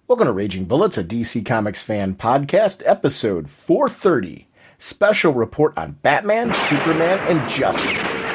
Welcome to Raging Bullets, a DC Comics fan podcast, episode 430. Special report on Batman, Superman, and Justice League.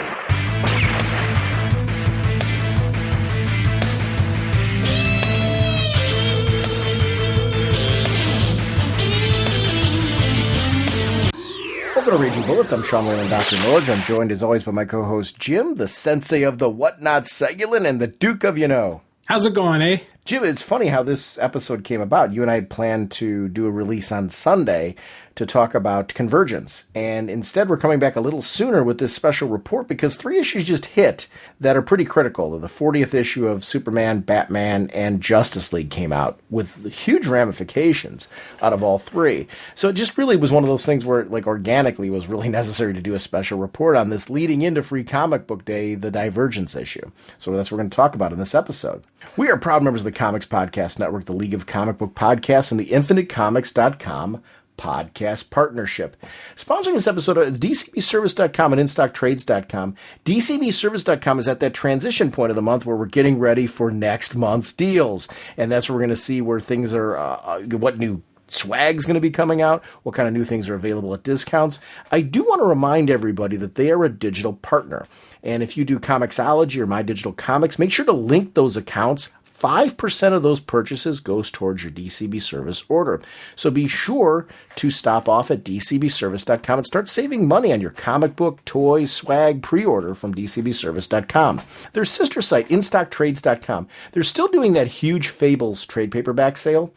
Welcome to Raging Bullets. I'm Sean Whalen, drnorge. I'm joined as always by my co-host Jim, the sensei of the whatnot Segulin, and the Duke of You-Know. How's it going, eh? Jim, it's funny how this episode came about. You and I had planned to do a release on Sunday to talk about Convergence. And instead, we're coming back a little sooner with this special report because 3 issues just hit that are pretty critical. The 40th issue of Superman, Batman, and Justice League came out with huge ramifications out of all 3. So it just really was one of those things where, like, organically was really necessary to do a special report on this leading into Free Comic Book Day, the Divergence issue. So that's what we're going to talk about in this episode. We are proud members of the Comics Podcast Network, the League of Comic Book Podcasts, and the InfiniteComics.com podcast partnership. Sponsoring this episode is DCBService.com and InStockTrades.com. DCBService.com is at that transition point of the month where we're getting ready for next month's deals. And that's where we're going to see where things are, what new swag's going to be coming out, what kind of new things are available at discounts. I do want to remind everybody that they are a digital partner. And if you do Comixology or My Digital Comics, make sure to link those accounts. 5% of those purchases goes towards your DCB service order. So be sure to stop off at DCBService.com and start saving money on your comic book, toys, swag, pre-order from DCBService.com. Their sister site, InStockTrades.com, they're still doing that huge Fables trade paperback sale,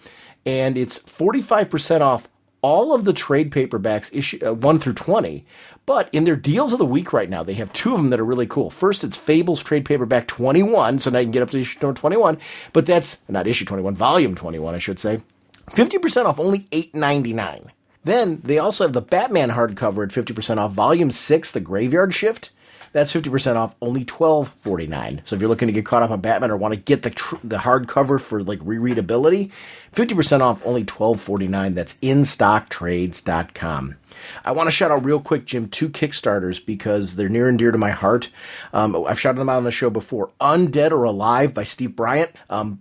and it's 45% off all of the trade paperbacks issue 1 through 20. But in their deals of the week right now, they have 2 of them that are really cool. First, it's Fables Trade Paperback 21, so now you can get up to issue number 21. But that's not issue 21, volume 21, I should say. 50% off, only $8.99. Then they also have the Batman hardcover at 50% off, volume 6, The Graveyard Shift. That's 50% off, only $12.49. So if you're looking to get caught up on Batman or want to get the hardcover for like rereadability, 50% off, only $12.49. That's InStockTrades.com. I want to shout out real quick, Jim, 2 Kickstarters because they're near and dear to my heart. I've shouted them out on the show before. Undead or Alive by Steve Bryant.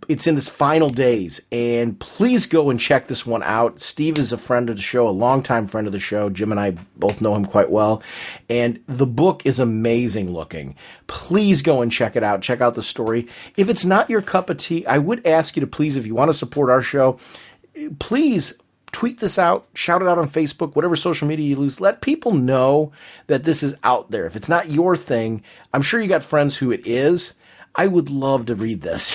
It's in its final days, and please go and check this one out. Steve is a friend of the show, a longtime friend of the show. Jim and I both know him quite well, and the book is amazing looking. Please go and check it out. Check out the story. If it's not your cup of tea, I would ask you to please, if you want to support our show, please tweet this out, shout it out on Facebook, whatever social media you use. Let people know that this is out there. If it's not your thing, I'm sure you got friends who it is. I would love to read this.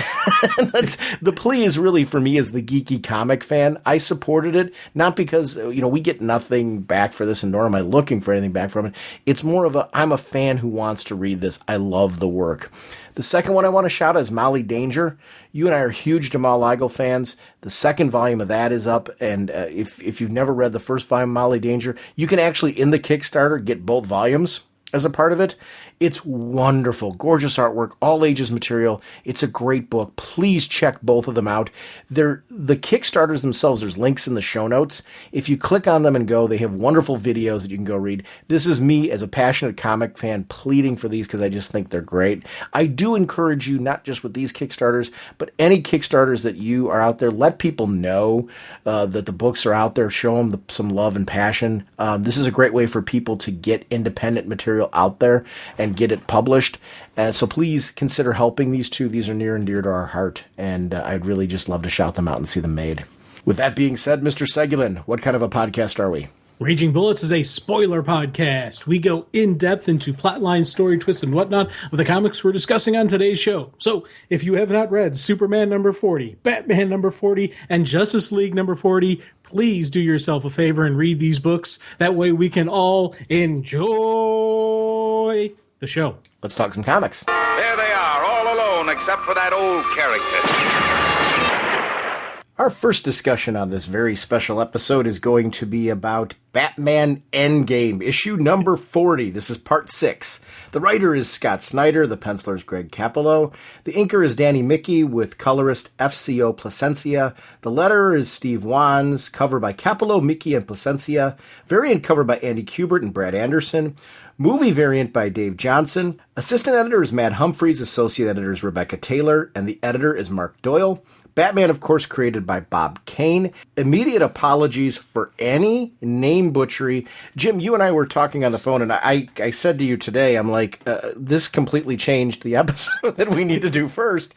The plea is really for me as the geeky comic fan. I supported it, not because, we get nothing back for this, and nor am I looking for anything back from it. It's more of I'm a fan who wants to read this. I love the work. The second one I want to shout out is Molly Danger. You and I are huge Jamal Igle fans. The second volume of that is up, and if you've never read the first volume of Molly Danger, you can actually, in the Kickstarter, get both volumes as a part of it. It's wonderful, gorgeous artwork, all ages material. It's a great book. Please check both of them out. The Kickstarters themselves, there's links in the show notes. If you click on them and go, they have wonderful videos that you can go read. This is me as a passionate comic fan pleading for these because I just think they're great. I do encourage you, not just with these Kickstarters, but any Kickstarters that you are out there, let people know that the books are out there. Show them some love and passion. This is a great way for people to get independent material out there and get it published. So please consider helping these 2. These are near and dear to our heart, and I'd really just love to shout them out and see them made. With that being said, Mr. Segulin, what kind of a podcast are we? Raging Bullets is a spoiler podcast. We go in-depth into plotline, story twists, and whatnot of the comics we're discussing on today's show. So, if you have not read Superman number 40, Batman number 40, and Justice League number 40, please do yourself a favor and read these books. That way we can all enjoy the show. Let's talk some comics. There they are, all alone except for that old character. Our first discussion on this very special episode is going to be about Batman Endgame, issue number 40. This is part 6. The writer is Scott Snyder, the penciler is Greg Capullo, the inker is Danny Mickey with colorist FCO Placencia, the letterer is Steve Wands, cover by Capullo, Mickey, and Placencia, variant cover by Andy Kubert and Brad Anderson, movie variant by Dave Johnson, assistant editor is Matt Humphreys, associate editor is Rebecca Taylor, and the editor is Mark Doyle. Batman, of course, created by Bob Kane. Immediate apologies for any name butchery. Jim, you and I were talking on the phone, and I said to you today, I'm like, this completely changed the episode that we need to do first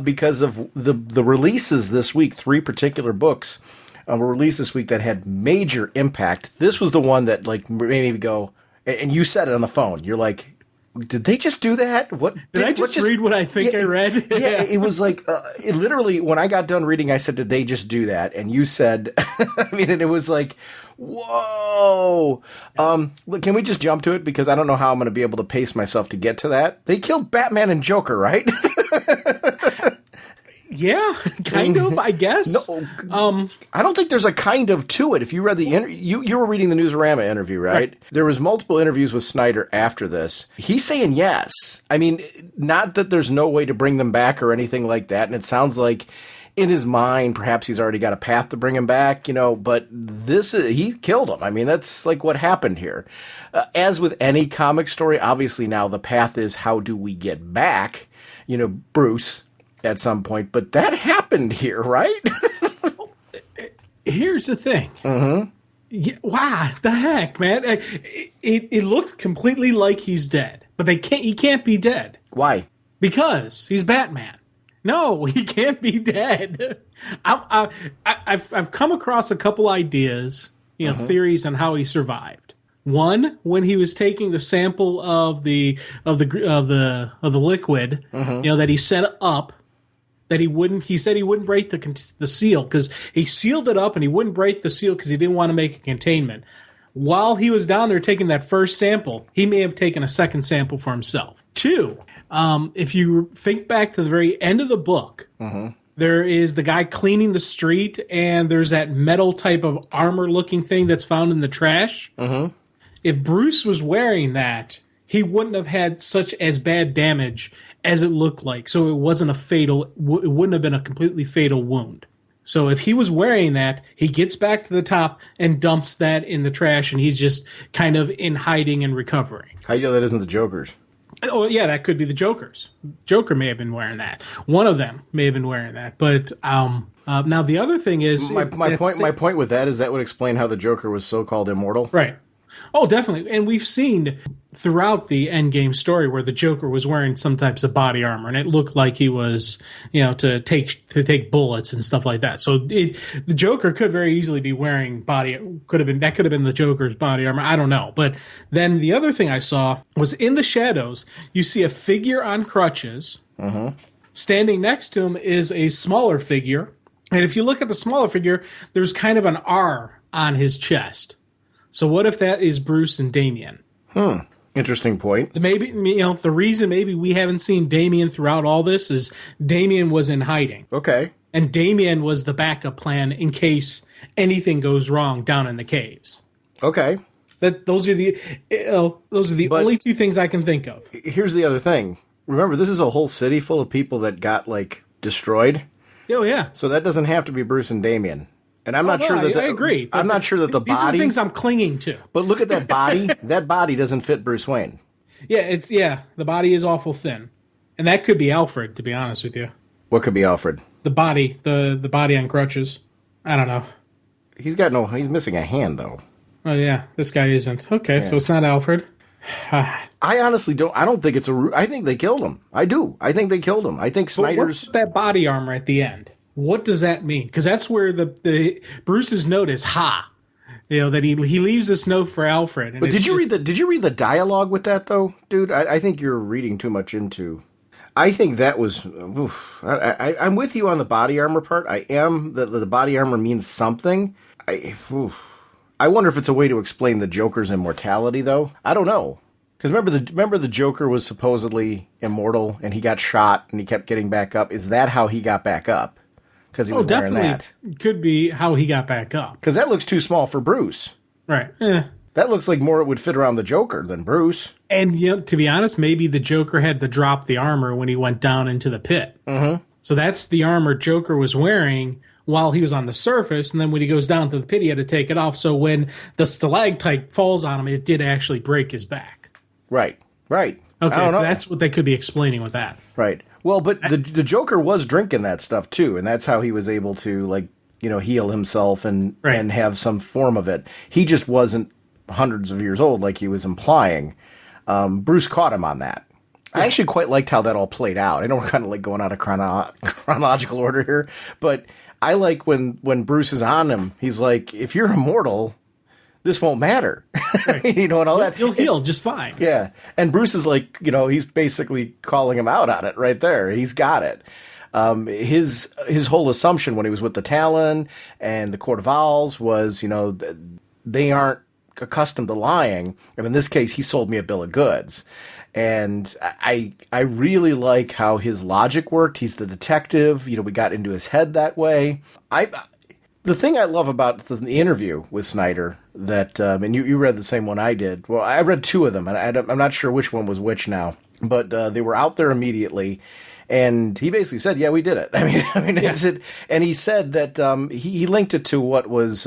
because of the releases this week. 3 particular books were released this week that had major impact. This was the one that like made me go, and you said it on the phone. You're like, did they just do that? What did I just read what I think I read? Yeah, it was like, it literally, when I got done reading, I said, did they just do that? And you said, I mean, and it was like, whoa. Look, can we just jump to it? Because I don't know how I'm going to be able to pace myself to get to that. They killed Batman and Joker, right? Yeah, kind of, I guess. No, I don't think there's a kind of to it. If you read the you were reading the Newsarama interview, right? There was multiple interviews with Snyder after this. He's saying yes. I mean, not that there's no way to bring them back or anything like that. And it sounds like in his mind, perhaps he's already got a path to bring him back, but he killed him. I mean, that's like what happened here. As with any comic story, obviously now the path is how do we get back, Bruce at some point, but that happened here, right? Here's the thing. Mm-hmm. Yeah, wow, the heck, man! It looked completely like he's dead, but he can't be dead. Why? Because he's Batman. No, he can't be dead. I've come across a couple ideas, theories on how he survived. One, when he was taking the sample of the liquid, that he set up. He said he wouldn't break the seal because he sealed it up and he wouldn't break the seal because he didn't want to make a containment. While he was down there taking that first sample, he may have taken a second sample for himself. 2, if you think back to the very end of the book, there is the guy cleaning the street and there's that metal type of armor looking thing that's found in the trash. If Bruce was wearing that, he wouldn't have had such as bad damage as it looked like. So it wasn't it wouldn't have been a completely fatal wound. So if he was wearing that, he gets back to the top and dumps that in the trash, and he's just kind of in hiding and recovering. How do you know that isn't the Joker's? Oh, yeah, that could be the Joker's. Joker may have been wearing that. One of them may have been wearing that. But now the other thing is... My point with that is that would explain how the Joker was so-called immortal. Right. Oh, definitely. And we've seen throughout the Endgame story where the Joker was wearing some types of body armor, and it looked like he was, to take bullets and stuff like that. So the Joker could very easily be wearing could have been the Joker's body armor. I don't know. But then the other thing I saw was in the shadows, you see a figure on crutches. Standing next to him is a smaller figure. And if you look at the smaller figure, there's kind of an R on his chest. So what if that is Bruce and Damian? Interesting point. Maybe, the reason maybe we haven't seen Damian throughout all this is Damian was in hiding. Okay. And Damian was the backup plan in case anything goes wrong down in the caves. Okay. Those are the only 2 things I can think of. Here's the other thing. Remember, this is a whole city full of people that got, destroyed. Oh, yeah. So that doesn't have to be Bruce and Damian. And I'm not sure that... I agree. I'm not sure that the body... These are the things I'm clinging to. But look at that body. That body doesn't fit Bruce Wayne. Yeah, the body is awful thin. And that could be Alfred, to be honest with you. What could be Alfred? The body on crutches. I don't know. He's missing a hand, though. Oh, yeah, this guy isn't. Okay, yeah. So it's not Alfred. I honestly don't think it's I think they killed him. I do. I think they killed him. I think Snyder's... What's that body armor at the end? What does that mean? Because that's where the Bruce's note is ha. That he leaves this note for Alfred. And but did you read the dialogue with that though, dude? I think you're reading too much into. I think that was. I'm with you on the body armor part. I am that the body armor means something. I wonder if it's a way to explain the Joker's immortality though. I don't know. Because remember the Joker was supposedly immortal and he got shot and he kept getting back up. Is that how he got back up? Because he was wearing that. Could be how he got back up. Because that looks too small for Bruce. Right. That looks like more it would fit around the Joker than Bruce. And to be honest, maybe the Joker had to drop the armor when he went down into the pit. So that's the armor Joker was wearing while he was on the surface, and then when he goes down to the pit, he had to take it off. So when the stalactite falls on him, it did actually break his back. Right. Okay, so that's what they could be explaining with that. Right. Well, but the Joker was drinking that stuff too, and that's how he was able to, like, heal himself and have some form of it. He just wasn't hundreds of years old like he was implying. Bruce caught him on that. I actually quite liked how that all played out. I know we're kind of like going out of chronological order here, but I like when Bruce is on him, he's like, if you're immortal, this won't matter. Right. And all that. You'll heal just fine. Yeah. And Bruce is like, he's basically calling him out on it right there. He's got it. His whole assumption when he was with the Talon and the Court of Owls was, they aren't accustomed to lying. And in this case, he sold me a bill of goods. And I really like how his logic worked. He's the detective. We got into his head that way. The thing I love about the interview with Snyder that, and you read the same one I did. Well, I read two of them, and I'm not sure which one was which now, but they were out there immediately. And he basically said, yeah, we did it. That's it. And he said that he linked it to what was,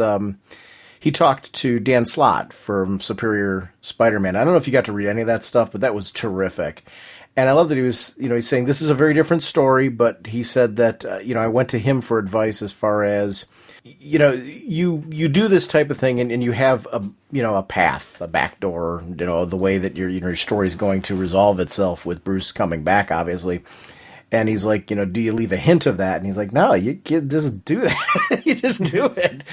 he talked to Dan Slott from Superior Spider-Man. I don't know if you got to read any of that stuff, but that was terrific. And I love that he was, he's saying this is a very different story, but he said that, I went to him for advice as far as, you do this type of thing and you have a path, a back door, the way that your story is going to resolve itself with Bruce coming back, obviously. And he's like, do you leave a hint of that? And he's like, no, you just do that. You just do it.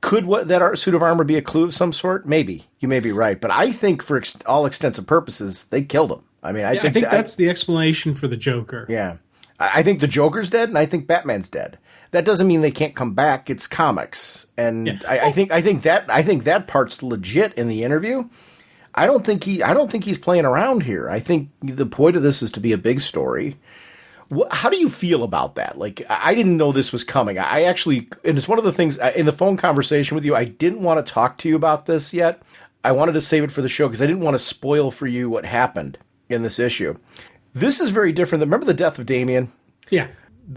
Could that suit of armor be a clue of some sort? Maybe. You may be right. But I think for all extensive purposes, they killed him. I think that's the explanation for the Joker. Yeah. I think the Joker's dead, and I think Batman's dead. That doesn't mean they can't come back. It's comics. And yeah. I think that part's legit in the interview. I don't think he's playing around here. I think the point of this is to be a big story. How do you feel about that? Like, I didn't know this was coming. I actually, and it's one of the things in the phone conversation with you, I didn't want to talk to you about this yet. I wanted to save it for the show because I didn't want to spoil for you what happened in this issue. This is very different. Remember the death of Damian? Yeah.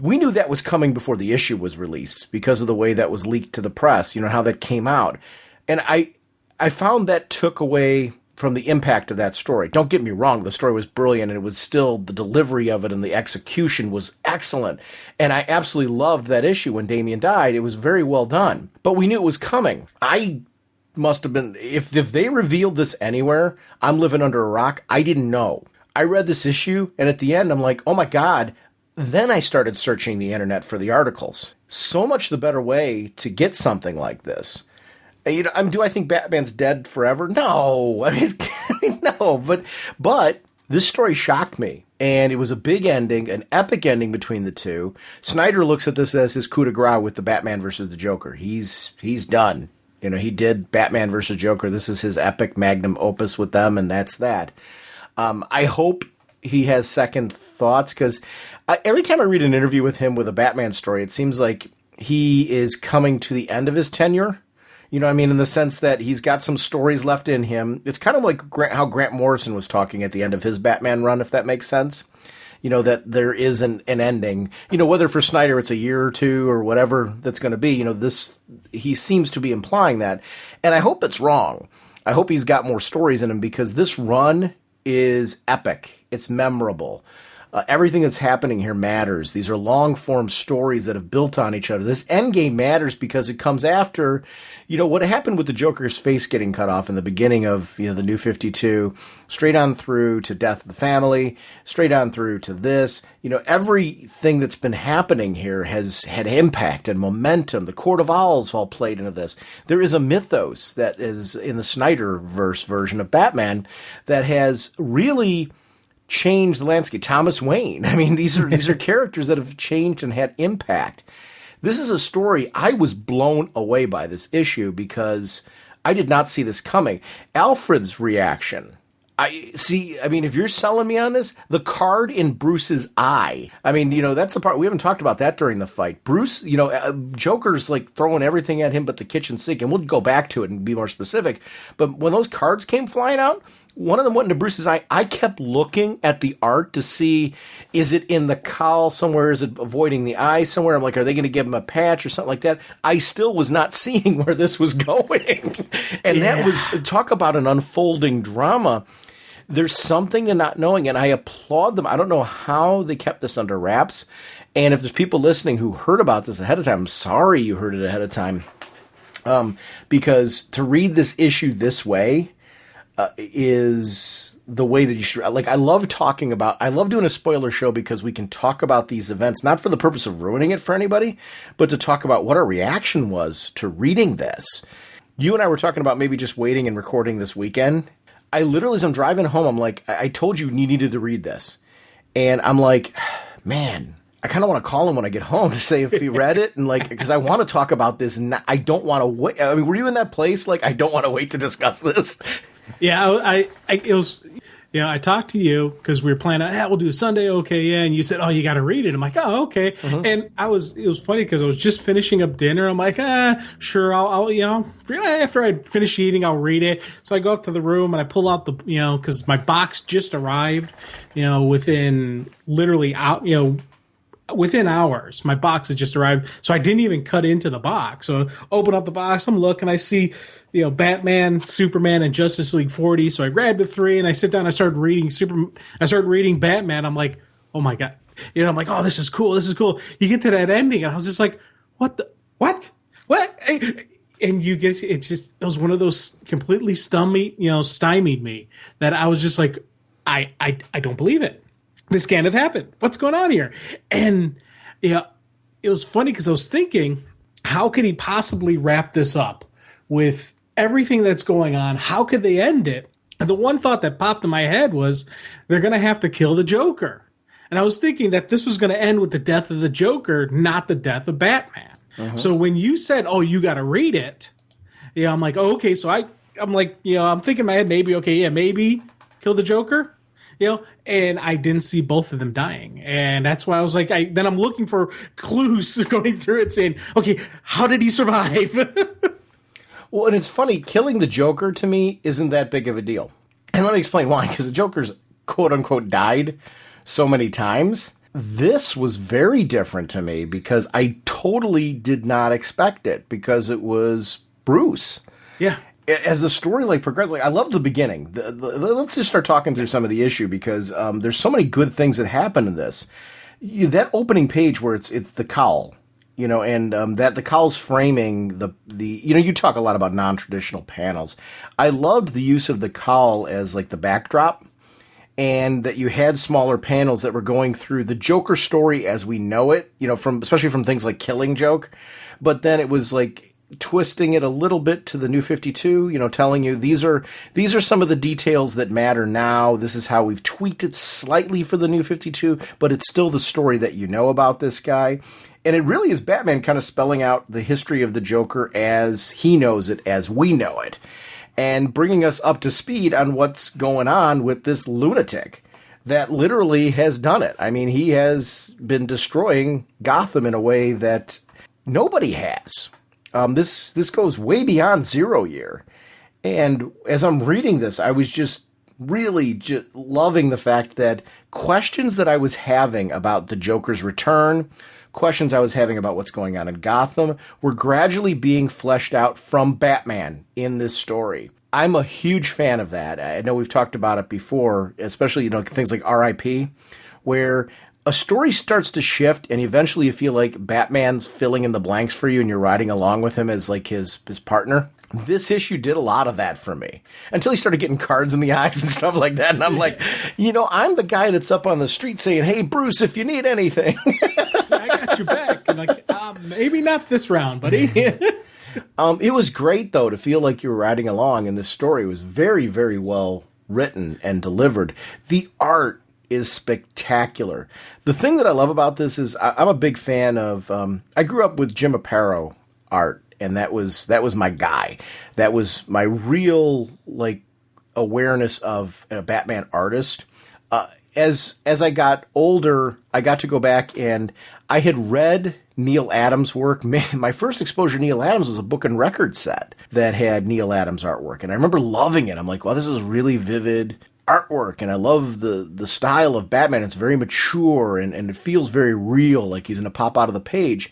We knew that was coming before the issue was released because of the way that was leaked to the press, how that came out. And I found that took away from the impact of that story. Don't get me wrong, the story was brilliant, and it was still, the delivery of it and the execution was excellent. And I absolutely loved that issue when Damian died. It was very well done. But we knew it was coming. I must have been, if they revealed this anywhere, I'm living under a rock. I didn't know. I read this issue, and at the end, I'm like, oh my God. Then I started searching the internet for the articles. So much the better way to get something like this. Do I think Batman's dead forever? No. No. But this story shocked me. And it was a big ending, an epic ending between the two. Snyder looks at this as his coup de grace with the Batman versus the Joker. He's done. He did Batman versus Joker. This is his epic magnum opus with them, and that's that. I hope he has second thoughts, because every time I read an interview with him with a Batman story, it seems like he is coming to the end of his tenure. In the sense that he's got some stories left in him. It's kind of like how Grant Morrison was talking at the end of his Batman run, if that makes sense. That there is an ending. Whether for Snyder it's a year or two or whatever that's going to be, he seems to be implying that. And I hope it's wrong. I hope he's got more stories in him, because this run is epic. It's memorable. Everything that's happening here matters. These are long-form stories that have built on each other. This endgame matters because it comes after, what happened with the Joker's face getting cut off in the beginning of, the New 52, straight on through to Death of the Family, straight on through to this. Everything that's been happening here has had impact and momentum. The Court of Owls all played into this. There is a mythos that is in the Snyderverse version of Batman that has really changed the landscape. Thomas Wayne. These are characters that have changed and had impact. This is a story. I was blown away by this issue because I did not see this coming. Alfred's reaction. If you're selling me on this, the card in Bruce's eye. That's the part, we haven't talked about that during the fight. Bruce, Joker's like throwing everything at him but the kitchen sink, and we'll go back to it and be more specific. But when those cards came flying out, one of them went into Bruce's eye. I kept looking at the art to see, is it in the cowl somewhere? Is it avoiding the eye somewhere? I'm like, are they going to give him a patch or something like that? I still was not seeing where this was going. And that was, talk about an unfolding drama. There's something to not knowing, and I applaud them. I don't know how they kept this under wraps. And if there's people listening who heard about this ahead of time, I'm sorry you heard it ahead of time. Because to read this issue this way is the way that you should. Like, I love doing a spoiler show because we can talk about these events, not for the purpose of ruining it for anybody, but to talk about what our reaction was to reading this. You and I were talking about maybe just waiting and recording this weekend. I literally, as I'm driving home, I'm like, I told you needed to read this. And I'm like, man, I kind of want to call him when I get home to say if he read it. And like, because I want to talk about this. And I don't want to wait. I mean, were you in that place? Like, I don't want to wait to discuss this. Yeah, it was. I talked to you because we were planning, we'll do Sunday, okay, yeah, and you said, oh, you got to read it. I'm like, oh, okay, and it was funny because I was just finishing up dinner. I'm like, sure, I'll after I finish eating, I'll read it. So I go up to the room and I pull out the, because my box just arrived, within literally within hours, my box has just arrived. So I didn't even cut into the box. So open up the box, I'm looking, I see, Batman, Superman, and Justice League 40. So I grabbed the three and I sit down. I started reading Batman. I'm like, oh my god, I'm like, oh, this is cool. This is cool. You get to that ending, and I was just like, what? And you get it was one of those completely stymied me that I was just like, I don't believe it. This can't have happened. What's going on here? And it was funny because I was thinking, how could he possibly wrap this up with everything that's going on? How could they end it? And the one thought that popped in my head was they're going to have to kill the Joker. And I was thinking that this was going to end with the death of the Joker, not the death of Batman. So when you said, oh, you got to read it, I'm like, oh, okay. So I'm like, I'm thinking in my head, maybe kill the Joker. And I didn't see both of them dying. And that's why I was like, then I'm looking for clues going through it saying, okay, how did he survive? Well, and it's funny, killing the Joker to me isn't that big of a deal. And let me explain why, because the Joker's quote unquote died so many times. This was very different to me because I totally did not expect it because it was Bruce. Yeah. As the story progressed, I love the beginning. Let's just start talking through some of the issue because there's so many good things that happen in this. That opening page where it's the cowl, and that the cowl's framing the you talk a lot about non-traditional panels. I loved the use of the cowl as the backdrop, and that you had smaller panels that were going through the Joker story as we know it, especially from things like Killing Joke, but then it was twisting it a little bit to the New 52, telling you these are some of the details that matter now. This is how we've tweaked it slightly for the New 52, but it's still the story that you know about this guy. And it really is Batman kind of spelling out the history of the Joker as he knows it, as we know it, and bringing us up to speed on what's going on with this lunatic that literally has done it. I mean, he has been destroying Gotham in a way that nobody has. This goes way beyond 0 Year. And as I'm reading this, I was just really loving the fact that questions that I was having about the Joker's return, questions I was having about what's going on in Gotham, were gradually being fleshed out from Batman in this story. I'm a huge fan of that. I know we've talked about it before, especially, things like R.I.P., where a story starts to shift and eventually you feel like Batman's filling in the blanks for you and you're riding along with him as his partner. This issue did a lot of that for me until he started getting cards in the eyes and stuff like that. And I'm like, I'm the guy that's up on the street saying, hey, Bruce, if you need anything. I got your back. And maybe not this round, buddy. It was great, though, to feel like you were riding along, and this story was very, very well written and delivered. The art is spectacular. The thing that I love about this is I'm a big fan of, I grew up with Jim Aparo art, and that was my guy. That was my real, awareness of a Batman artist. As I got older, I got to go back and I had read Neil Adams' work. Man, my first exposure to Neil Adams was a book and record set that had Neil Adams' artwork. And I remember loving it. I'm like, wow, this is really vivid artwork. And I love the style of Batman. It's very mature and it feels very real, like he's going to pop out of the page.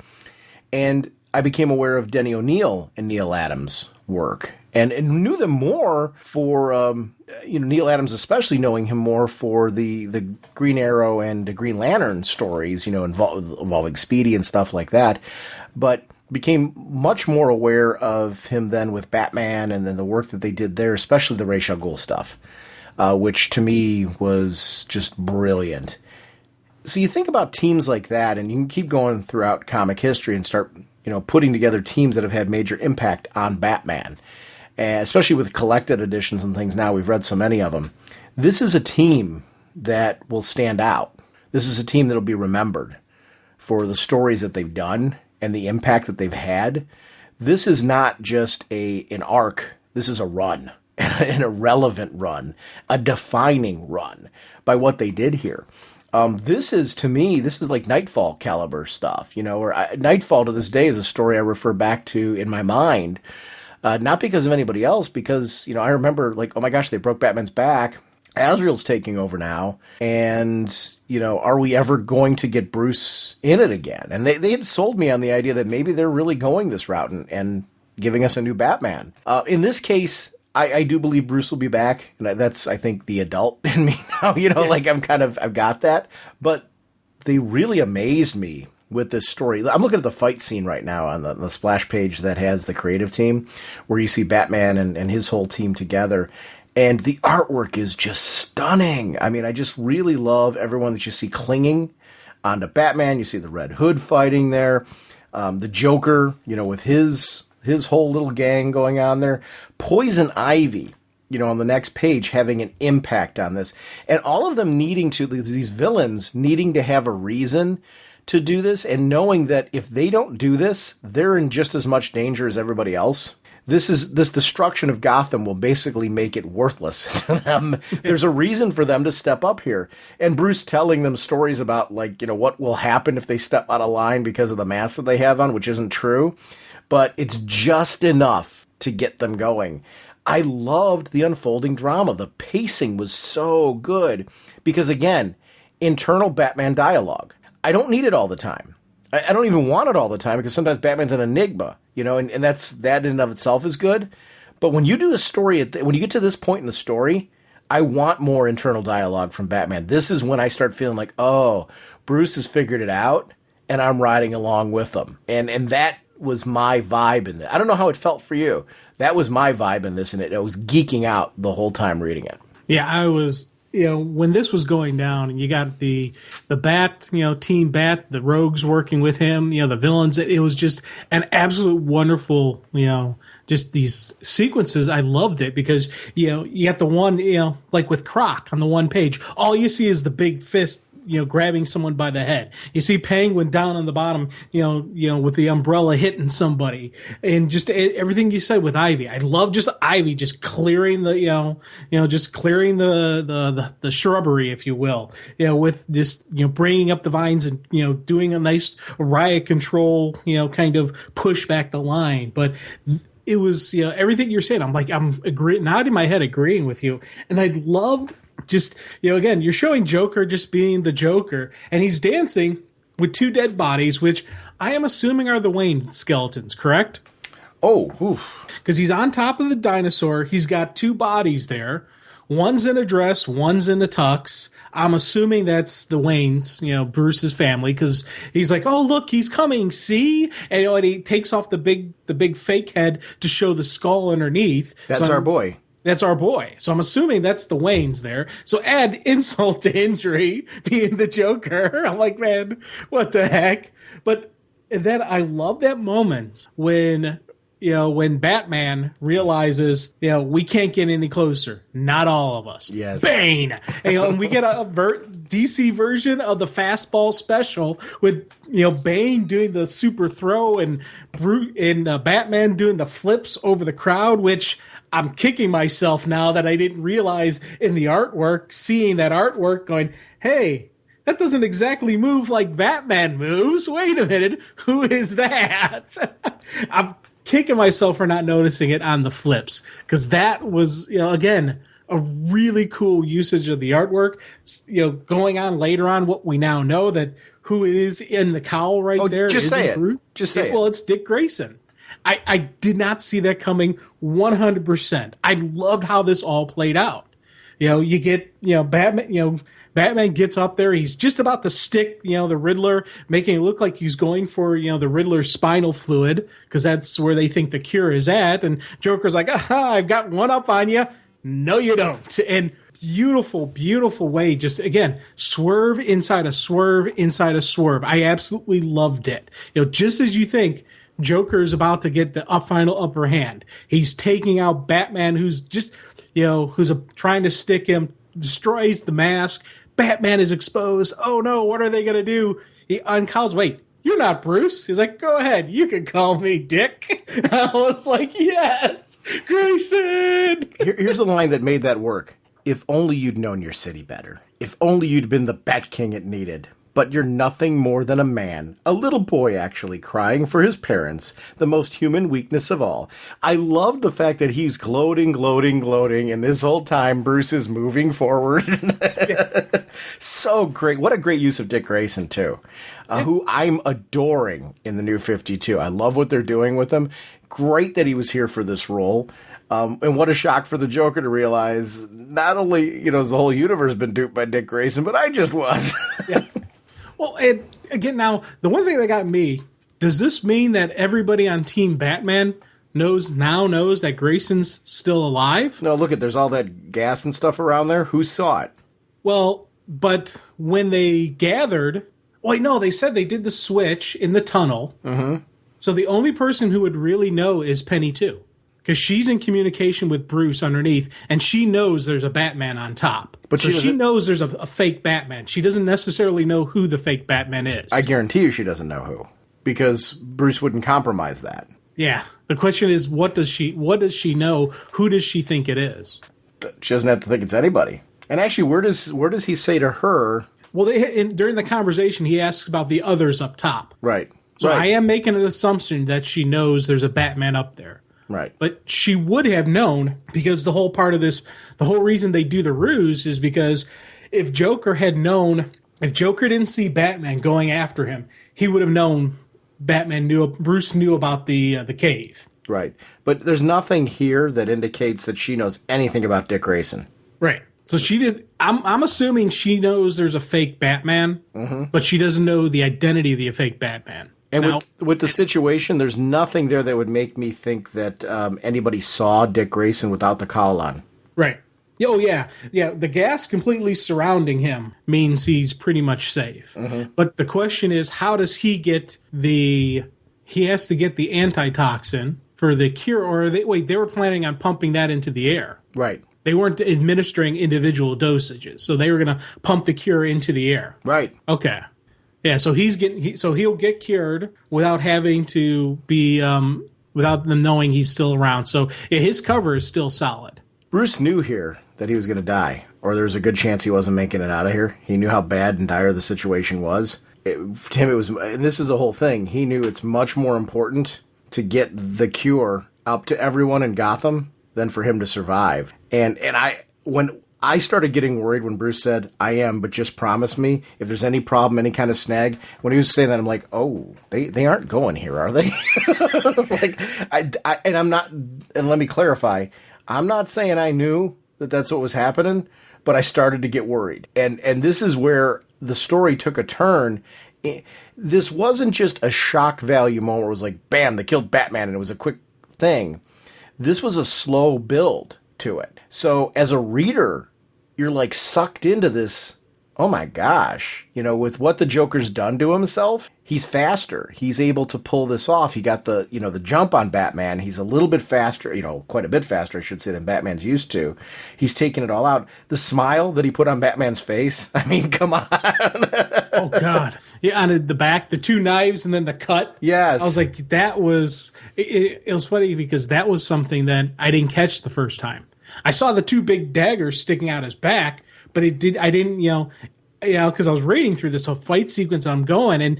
And I became aware of Denny O'Neil and Neil Adams' work, and knew them more for, Neil Adams, especially knowing him more for the Green Arrow and the Green Lantern stories, involving Speedy and stuff like that. But became much more aware of him then with Batman, and then the work that they did there, especially the Ra's al Ghul stuff, which to me was just brilliant. So you think about teams like that, and you can keep going throughout comic history and start, putting together teams that have had major impact on Batman, and especially with collected editions and things now. We've read so many of them. This is a team that will stand out. This is a team that will be remembered for the stories that they've done and the impact that they've had. This is not just an arc. This is a run, an irrelevant run, a defining run by what they did here. This is, to me, this is like Nightfall caliber stuff, Nightfall to this day is a story I refer back to in my mind, not because of anybody else, because, I remember like, oh my gosh, they broke Batman's back. Azrael's taking over now, and, are we ever going to get Bruce in it again? And they had sold me on the idea that maybe they're really going this route and giving us a new Batman. In this case, I do believe Bruce will be back, and that's, I think, the adult in me now, like I've got that. But they really amazed me with this story. I'm looking at the fight scene right now on the splash page that has the creative team, where you see Batman and his whole team together. And the artwork is just stunning. I mean, I just really love everyone that you see clinging onto Batman. You see the Red Hood fighting there. The Joker, with his whole little gang going on there. Poison Ivy, on the next page having an impact on this. And all of them these villains needing to have a reason to do this, and knowing that if they don't do this, they're in just as much danger as everybody else. This destruction of Gotham will basically make it worthless to them. There's a reason for them to step up here. And Bruce telling them stories about, what will happen if they step out of line because of the mask that they have on, which isn't true. But it's just enough to get them going. I loved the unfolding drama. The pacing was so good. Because, again, internal Batman dialogue. I don't need it all the time. I don't even want it all the time, because sometimes Batman's an enigma, and that in and of itself is good. But when you do a story, when you get to this point in the story, I want more internal dialogue from Batman. This is when I start feeling like, oh, Bruce has figured it out, and I'm riding along with him. And that was my vibe in it. I don't know how it felt for you. That was my vibe in this, and I was geeking out the whole time reading it. Yeah, I was. When this was going down, and you got the Bat, Team Bat, the Rogues working with him, the villains, it was just an absolute wonderful, just these sequences. I loved it because, you got the one, like with Croc on the one page, all you see is the big fist, grabbing someone by the head. You see Penguin down on the bottom, with the umbrella hitting somebody, and just everything you said with Ivy. I love just Ivy just clearing the, just clearing the shrubbery, if you will, with this, bringing up the vines and, doing a nice riot control, kind of push back the line. But it was, everything you're saying. I'm nodding my head, agreeing with you. And I love just, again, you're showing Joker just being the Joker, and he's dancing with two dead bodies, which I am assuming are the Wayne skeletons, correct? Oh, oof. Because he's on top of the dinosaur. He's got two bodies there. One's in a dress, one's in the tux. I'm assuming that's the Waynes, Bruce's family, because he's like, oh, look, he's coming, see? And, he takes off the big fake head to show the skull underneath. That's our boy. That's our boy. So I'm assuming that's the Waynes there. So add insult to injury being the Joker. I'm like, man, what the heck? But then I love that moment when Batman realizes, we can't get any closer. Not all of us. Yes. Bane. And we get a DC version of the fastball special with, Bane doing the super throw and Batman doing the flips over the crowd, which I'm kicking myself now that I didn't realize in the artwork, seeing that artwork going, hey, that doesn't exactly move like Batman moves. Wait a minute. Who is that? I'm kicking myself for not noticing it on the flips, because that was, again, a really cool usage of the artwork. Going on later on, what we now know that who is in the cowl right there? Just say it. Bruce? Just say it. Well, it's Dick Grayson. I did not see that coming 100%. I loved how this all played out. You get, Batman gets up there. He's just about to stick, the Riddler, making it look like he's going for, the Riddler's spinal fluid, because that's where they think the cure is at. And Joker's like, aha, I've got one up on you. No, you don't. And beautiful, beautiful way. Just, again, swerve inside a swerve inside a swerve. I absolutely loved it. Just as you think Joker's about to get the final upper hand, he's taking out Batman, who's just, trying to stick him, destroys the mask. Batman is exposed. Oh no, what are they going to do? He uncowls. Wait, you're not Bruce. He's like, go ahead. You can call me Dick. I was like, yes, Grayson. Here's a line that made that work. If only you'd known your city better. If only you'd been the Bat King it needed. But you're nothing more than a man, a little boy actually, crying for his parents, the most human weakness of all. I love the fact that he's gloating, and this whole time Bruce is moving forward. So great. What a great use of Dick Grayson, too, who I'm adoring in the New 52. I love what they're doing with him. Great that he was here for this role. And what a shock for the Joker to realize not only, has the whole universe been duped by Dick Grayson, but I just was. Yeah. Well, and again, now, the one thing that got me, does this mean that everybody on Team Batman knows that Grayson's still alive? No, look, there's all that gas and stuff around there. Who saw it? Well, but when they gathered, they said they did the switch in the tunnel. Mm-hmm. So the only person who would really know is Penny, too. Because she's in communication with Bruce underneath, and she knows there's a Batman on top. But she knows there's a fake Batman. She doesn't necessarily know who the fake Batman is. I guarantee you she doesn't know who. Because Bruce wouldn't compromise that. Yeah. The question is, what does she know? Who does she think it is? She doesn't have to think it's anybody. And actually, where does he say to her? Well, during the conversation, he asks about the others up top. Right. So right. I am making an assumption that she knows there's a Batman up there. Right. But she would have known, because the whole reason they do the ruse is because if Joker didn't see Batman going after him, he would have known Bruce knew about the cave. Right. But there's nothing here that indicates that she knows anything about Dick Grayson. Right. So she did. I'm assuming she knows there's a fake Batman, but she doesn't know the identity of the fake Batman. And now, with the situation, there's nothing there that would make me think that anybody saw Dick Grayson without the cowl on. Right. Oh, yeah. Yeah, the gas completely surrounding him means he's pretty much safe. Mm-hmm. But the question is, how does he get he has to get the antitoxin for the cure, or they were planning on pumping that into the air. Right. They weren't administering individual dosages, so they were going to pump the cure into the air. Right. Okay. Yeah, so he'll get cured without having to be without them knowing he's still around. So his cover is still solid. Bruce knew here that he was going to die, or there was a good chance he wasn't making it out of here. He knew how bad and dire the situation was. To him, it was, and this is the whole thing. He knew it's much more important to get the cure up to everyone in Gotham than for him to survive. And when I started getting worried when Bruce said, I am, but just promise me if there's any problem, any kind of snag. When he was saying that, I'm like, oh, they aren't going here, are they? I'm not, and let me clarify, I'm not saying I knew that that's what was happening, but I started to get worried. And this is where the story took a turn. This wasn't just a shock value moment where it was like, bam, they killed Batman, and it was a quick thing. This was a slow build to it. So as a reader, you're like sucked into this. Oh my gosh. With what the Joker's done to himself, he's faster. He's able to pull this off. He got the jump on Batman. He's a little bit faster, quite a bit faster, I should say, than Batman's used to. He's taking it all out. The smile that he put on Batman's face. I mean, come on. Oh God. Yeah. On the back, the two knives and then the cut. Yes. I was like, that was, it was funny because that was something that I didn't catch the first time. I saw the two big daggers sticking out his back, but I didn't, because I was reading through this whole fight sequence and I'm going, and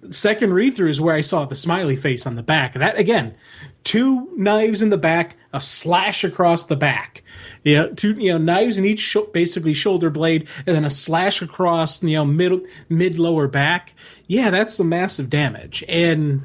second read through is where I saw the smiley face on the back. And that, again, 2 knives in the back, a slash across the back. Yeah, 2 knives in each basically shoulder blade, and then a slash across mid lower back. Yeah, that's some massive damage. And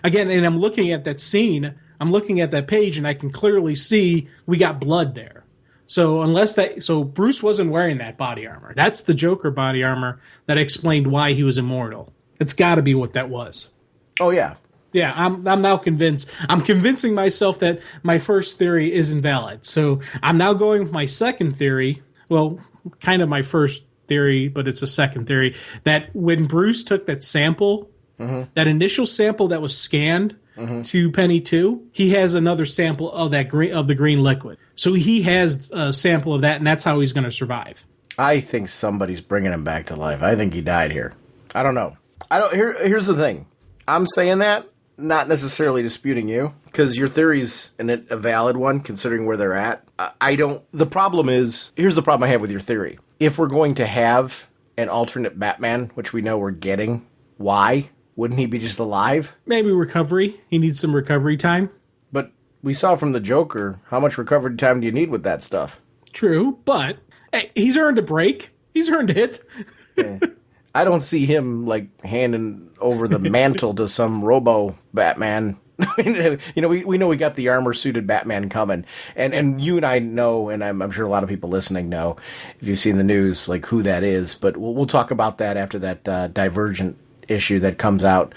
again, and I'm looking at that scene, I'm looking at that page, and I can clearly see we got blood there. So Bruce wasn't wearing that body armor. That's the Joker body armor that explained why he was immortal. It's got to be what that was. Oh yeah. Yeah, I'm now convinced. I'm convincing myself that my first theory is invalid. So I'm now going with my second theory. Well, kind of my first theory, but it's a second theory, that when Bruce took that sample, that initial sample that was scanned to Penny 2, he has another sample of the green liquid. So he has a sample of that, and that's how he's going to survive. I think somebody's bringing him back to life. I think he died here. I don't know. Here's the thing. I'm saying that, not necessarily disputing you, because your theory's a valid one, considering where they're at. The problem is, here's the problem I have with your theory. If we're going to have an alternate Batman, which we know we're getting, why? Wouldn't he be just alive? Maybe recovery. He needs some recovery time. But we saw from the Joker, how much recovery time do you need with that stuff? True, but hey, he's earned a break. He's earned it. Yeah. I don't see him, handing over the mantle to some robo Batman. We know we got the armor-suited Batman coming. And you and I know, and I'm sure a lot of people listening know, if you've seen the news, who that is. But we'll talk about that after that Divergence issue that's coming out.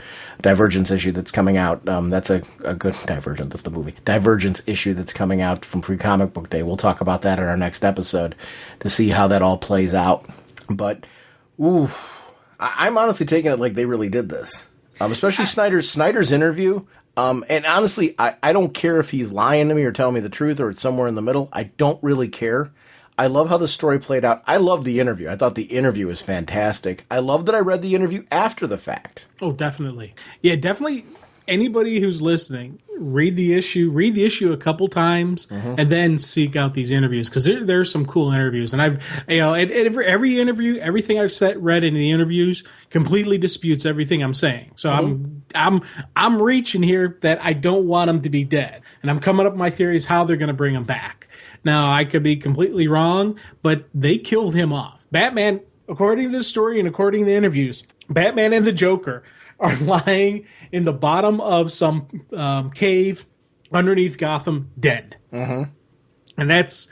That's a good Divergent. That's the movie. Divergence issue that's coming out from Free Comic Book Day. We'll talk about that in our next episode to see how that all plays out. But, I'm honestly taking it like they really did this. Especially Snyder's interview. And honestly, I don't care if he's lying to me or telling me the truth or it's somewhere in the middle. I don't really care. I love how the story played out. I love the interview. I thought the interview was fantastic. I love that I read the interview after the fact. Oh, definitely. Yeah, definitely. Anybody who's listening, read the issue a couple times, and then seek out these interviews, because there's some cool interviews. And every interview, everything I've read in the interviews completely disputes everything I'm saying. So I'm reaching here that I don't want him to be dead, and I'm coming up with my theories how they're going to bring him back. Now, I could be completely wrong, but they killed him off. Batman, according to the story and according to the interviews, Batman and the Joker are lying in the bottom of some cave underneath Gotham, dead. And that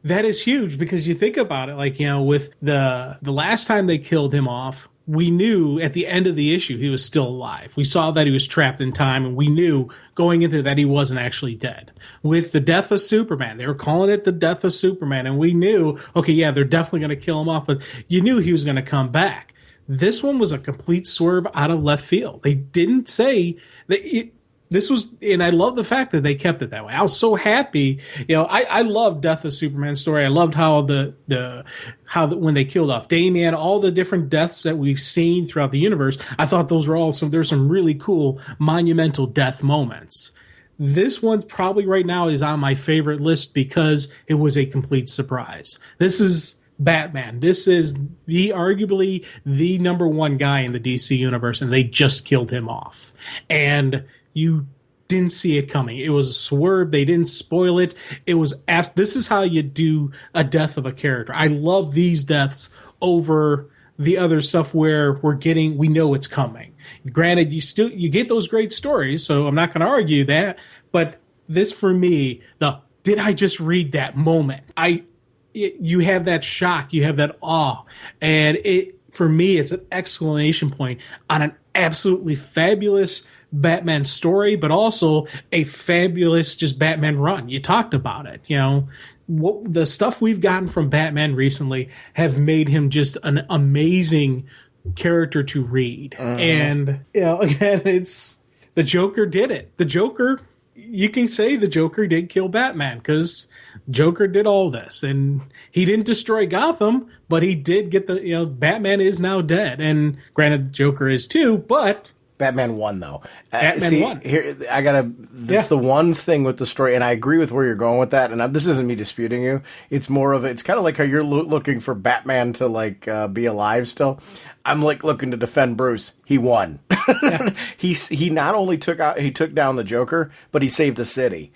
is huge, because you think about it, with the last time they killed him off, we knew at the end of the issue he was still alive. We saw that he was trapped in time, and we knew going into that he wasn't actually dead. With the death of Superman, they were calling it the death of Superman, and we knew, okay, yeah, they're definitely going to kill him off, but you knew he was going to come back. This one was a complete swerve out of left field. They didn't say that this was, and I love the fact that they kept it that way. I was so happy. I love Death of Superman story. I loved how when they killed off Damian, all the different deaths that we've seen throughout the universe. I thought those were there's some really cool monumental death moments. This one probably right now is on my favorite list because it was a complete surprise. This is Batman. This is arguably the number one guy in the DC universe, and they just killed him off. And you didn't see it coming. It was a swerve. They didn't spoil it. It was this is how you do a death of a character. I love these deaths over the other stuff where we know it's coming. Granted, you get those great stories, so I'm not going to argue that, but this for me, did I just read that moment? You have that shock, you have that awe, and for me, it's an exclamation point on an absolutely fabulous Batman story, but also a fabulous just Batman run. You talked about it, the stuff we've gotten from Batman recently have made him just an amazing character to read. And again, it's the Joker did it. The Joker, you can say the Joker did kill Batman, because Joker did all this, and he didn't destroy Gotham, but he did get Batman is now dead, and granted, Joker is too, but Batman won, though. Batman won. Here, that's the one thing with the story, and I agree with where you're going with that, and this isn't me disputing you. It's more of it's kind of like how you're looking for Batman to, like, be alive still. I'm, like, looking to defend Bruce. He won. Yeah. He not only took down the Joker, but he saved the city.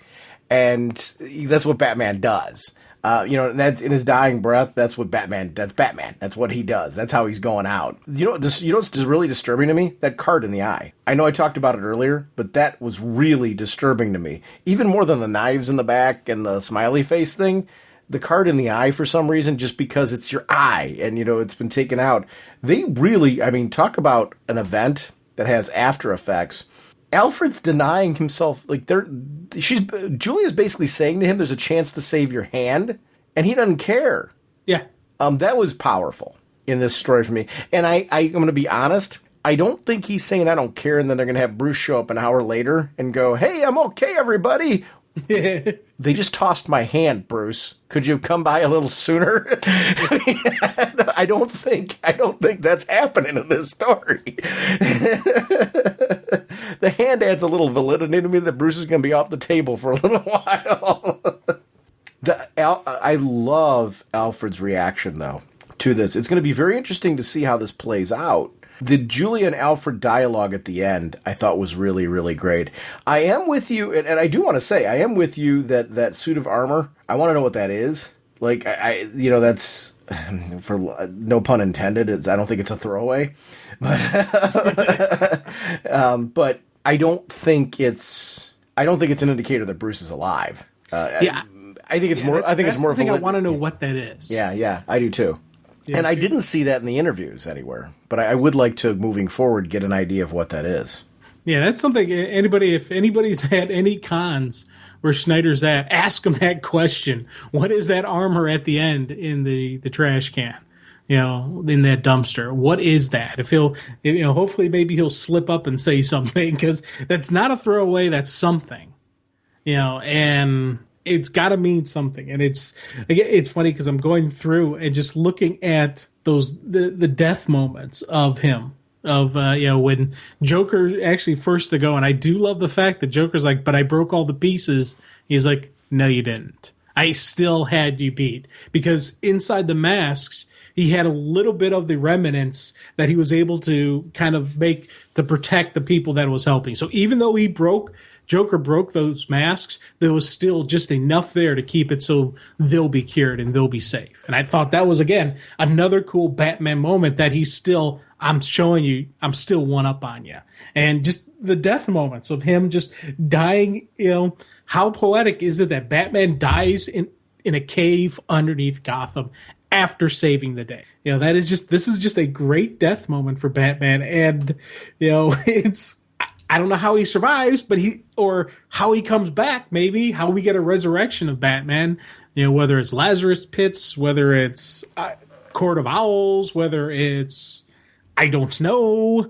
And that's what Batman does. That's in his dying breath. That's Batman. That's what he does. That's how he's going out. You know what's really disturbing to me? That card in the eye. I know I talked about it earlier, but that was really disturbing to me. Even more than the knives in the back and the smiley face thing. The card in the eye, for some reason, just because it's your eye and, it's been taken out. They really, talk about an event that has after effects. Alfred's denying himself, like, Julia's basically saying to him there's a chance to save your hand, and he doesn't care. Yeah. That was powerful in this story for me. And I'm going to be honest, I don't think he's saying I don't care, and then they're going to have Bruce show up an hour later and go, hey, I'm okay, everybody. They just tossed my hand, Bruce. Could you have come by a little sooner? I don't think that's happening in this story. The hand adds a little validity to me that Bruce is going to be off the table for a little while. I love Alfred's reaction, though, to this. It's going to be very interesting to see how this plays out. The Julia and Alfred dialogue at the end, I thought, was really, really great. I am with you, and I do want to say, I am with you that suit of armor, I want to know what that is. Like, that's, for no pun intended, I don't think it's a throwaway. But, but I don't think it's an indicator that Bruce is alive. Yeah. I think it's more. I think it's more. I think I want to know what that is. Yeah, I do too. Yeah, and I didn't see that in the interviews anywhere, but I would like to, moving forward, get an idea of what that is. Yeah, that's something. If anybody's had any cons where Schneider's at, ask him that question. What is that armor at the end in the trash can? In that dumpster. What is that? If hopefully maybe he'll slip up and say something, because that's not a throwaway. That's something. And it's got to mean something. And it's funny because I'm going through and just looking at the death moments of him, when Joker actually first to go. And I do love the fact that Joker's like, but I broke all the pieces. He's like, no, you didn't. I still had you beat, because inside the masks, he had a little bit of the remnants that he was able to kind of make to protect the people that was helping. So even though Joker broke those masks, there was still just enough there to keep it so they'll be cured and they'll be safe. And I thought that was, again, another cool Batman moment that I'm showing you, I'm still one up on you. And just the death moments of him just dying, how poetic is it that Batman dies in a cave underneath Gotham after saving the day? This is just a great death moment for Batman. And, I don't know how he survives, or how he comes back, maybe how we get a resurrection of Batman, whether it's Lazarus Pits, whether it's Court of Owls, whether it's, I don't know.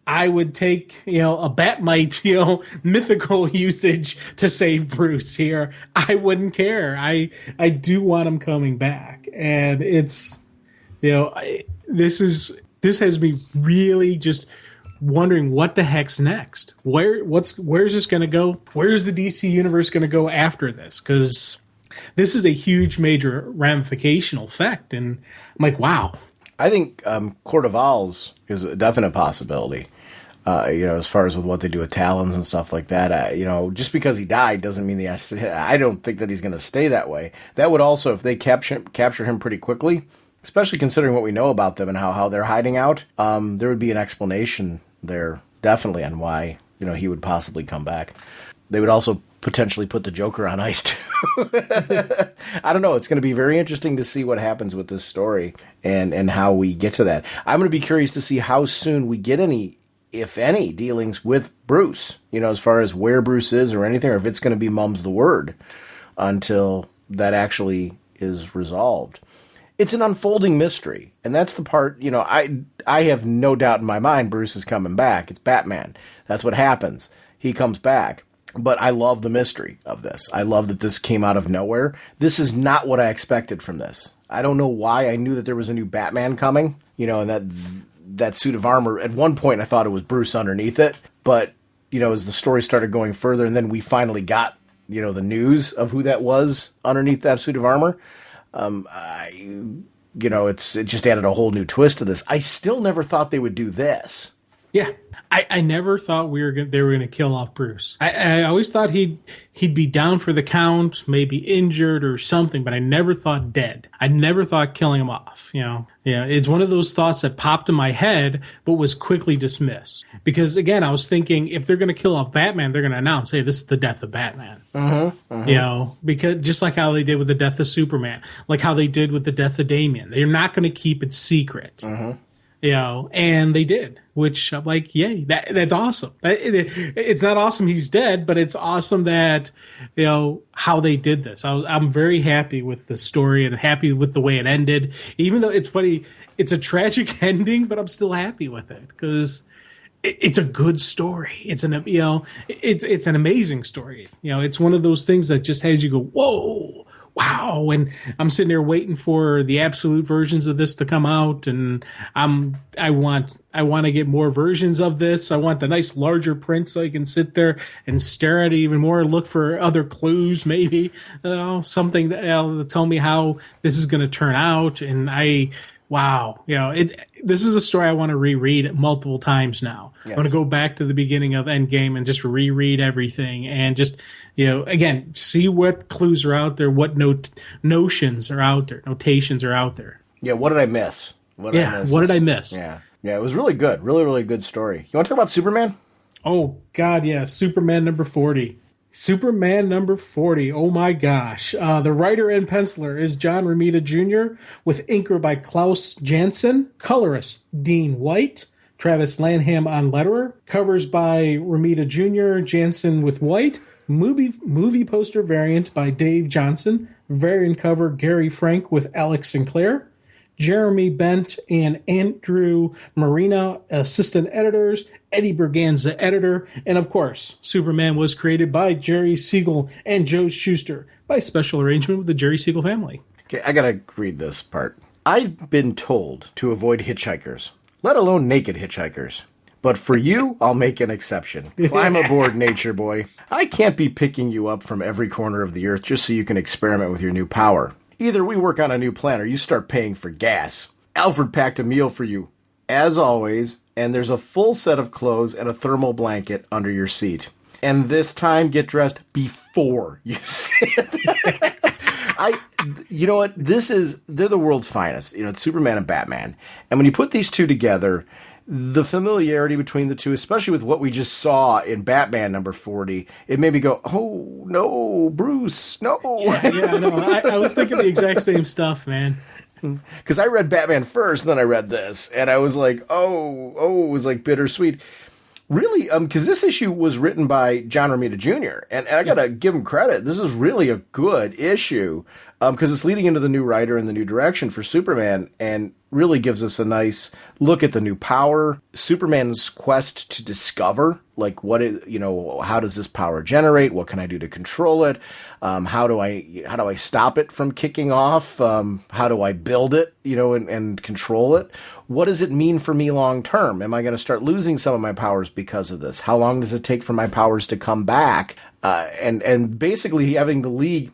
I would take, a Batmite, mythical usage to save Bruce here. I wouldn't care. I do want him coming back. And it's, this has me really just wondering what the heck's next. Where's this going to go? Where's the DC universe going to go after this? Because this is a huge, major ramificational effect. And I'm like, wow. I think Court of Owls is a definite possibility. As far as with what they do with Talons and stuff like that, just because he died doesn't mean I don't think that he's going to stay that way. That would also, if they capture him pretty quickly, especially considering what we know about them and how they're hiding out, there would be an explanation there, definitely, on why, he would possibly come back. They would also potentially put the Joker on ice, too. I don't know. It's going to be very interesting to see what happens with this story and how we get to that. I'm going to be curious to see how soon we get any, if any, dealings with Bruce, as far as where Bruce is or anything, or if it's going to be mum's the word until that actually is resolved. It's an unfolding mystery, and that's the part, I have no doubt in my mind Bruce is coming back. It's Batman. That's what happens. He comes back. But I love the mystery of this. I love that this came out of nowhere. This is not what I expected from this. I don't know why. I knew that there was a new Batman coming, and that suit of armor. At one point, I thought it was Bruce underneath it, but as the story started going further, and then we finally got the news of who that was underneath that suit of armor. It just added a whole new twist to this. I still never thought they would do this. Yeah, I never thought they were going to kill off Bruce. I always thought he'd be down for the count, maybe injured or something, but I never thought dead. I never thought killing him off. It's one of those thoughts that popped in my head, but was quickly dismissed. Because again, I was thinking if they're going to kill off Batman, they're going to announce, "Hey, this is the death of Batman." Because just like how they did with the death of Superman, like how they did with the death of Damian, they're not going to keep it secret. And they did, which I'm like, yay, that's awesome. It's not awesome he's dead, but it's awesome that, how they did this. I'm very happy with the story and happy with the way it ended. Even though it's funny, it's a tragic ending, but I'm still happy with it because it's a good story. It's it's an amazing story. It's one of those things that just has you go, whoa. Wow, and I'm sitting there waiting for the absolute versions of this to come out, and I want to get more versions of this. I want the nice larger print so I can sit there and stare at it even more, look for other clues, maybe something that'll tell me how this is going to turn out. And this is a story I want to reread multiple times now. Yes. I want to go back to the beginning of Endgame and just reread everything and just, again, see what clues are out there, what notions are out there, notations are out there. Yeah, what did I miss? What did I miss? Yeah, it was really good. Really, really good story. You want to talk about Superman? Oh, God, yeah. Superman number 40. Superman number 40. Oh my gosh. The writer and penciler is John Romita Jr. with inker by Klaus Janson, colorist Dean White, Travis Lanham on letterer, covers by Romita Jr., Janson with White, movie poster variant by Dave Johnson, variant cover Gary Frank with Alex Sinclair, Jeremy Bent and Andrew Marina, assistant editors, Eddie Berganza, editor, and of course, Superman was created by Jerry Siegel and Joe Shuster by special arrangement with the Jerry Siegel family. Okay, I gotta read this part. I've been told to avoid hitchhikers, let alone naked hitchhikers. But for you, I'll make an exception. Climb aboard, Nature Boy. I can't be picking you up from every corner of the earth just so you can experiment with your new power. Either we work on a new plan or you start paying for gas. Alfred packed a meal for you, as always, and there's a full set of clothes and a thermal blanket under your seat. And this time, get dressed before you sit. You know what? They're the world's finest. It's Superman and Batman. And when you put these two together, the familiarity between the two, especially with what we just saw in Batman number 40, it made me go, oh, no, Bruce, no. Yeah, no, I was thinking the exact same stuff, man. Because I read Batman first, and then I read this, and I was like, it was like bittersweet. Really, because this issue was written by John Romita Jr., and I got to give him credit. This is really a good issue, because it's leading into the new writer and the new direction for Superman, and really gives us a nice look at the new power, Superman's quest to discover, like how does this power generate? What can I do to control it? How do I stop it from kicking off? How do I build it, and control it? What does it mean for me long term? Am I going to start losing some of my powers because of this? How long does it take for my powers to come back? And basically having the league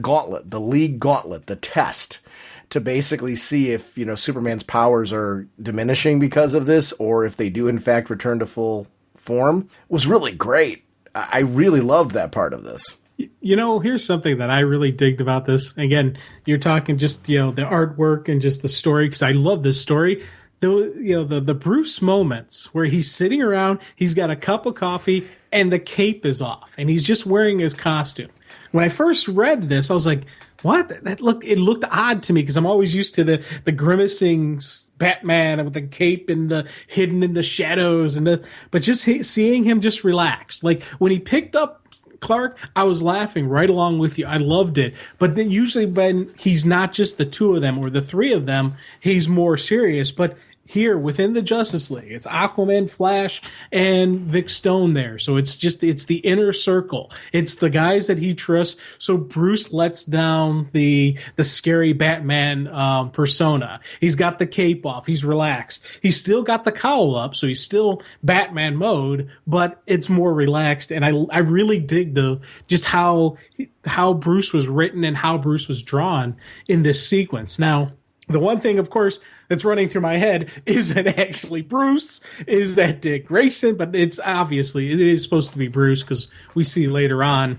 gauntlet, the test, to basically see if, Superman's powers are diminishing because of this, or if they do in fact return to full form, was really great. I really loved that part of this. Here's something that I really digged about this. Again, you're talking just, the artwork and just the story, because I love this story. The Bruce moments where he's sitting around, he's got a cup of coffee, and the cape is off, and he's just wearing his costume. When I first read this, I was like, what? It looked odd to me, because I'm always used to the grimacing Batman with the cape and the hidden in the shadows, but just seeing him just relax. Like when he picked up Clark, I was laughing right along with you. I loved it. But then usually when he's not just the two of them or the three of them, he's more serious. But here within the Justice League. It's Aquaman, Flash, and Vic Stone there. So it's the inner circle. It's the guys that he trusts. So Bruce lets down the scary Batman persona. He's got the cape off. He's relaxed. He's still got the cowl up, so he's still Batman mode, but it's more relaxed. And I really dig just how Bruce was written and how Bruce was drawn in this sequence. Now, the one thing, of course, that's running through my head is that actually Bruce, is that Dick Grayson, but it is supposed to be Bruce because we see later on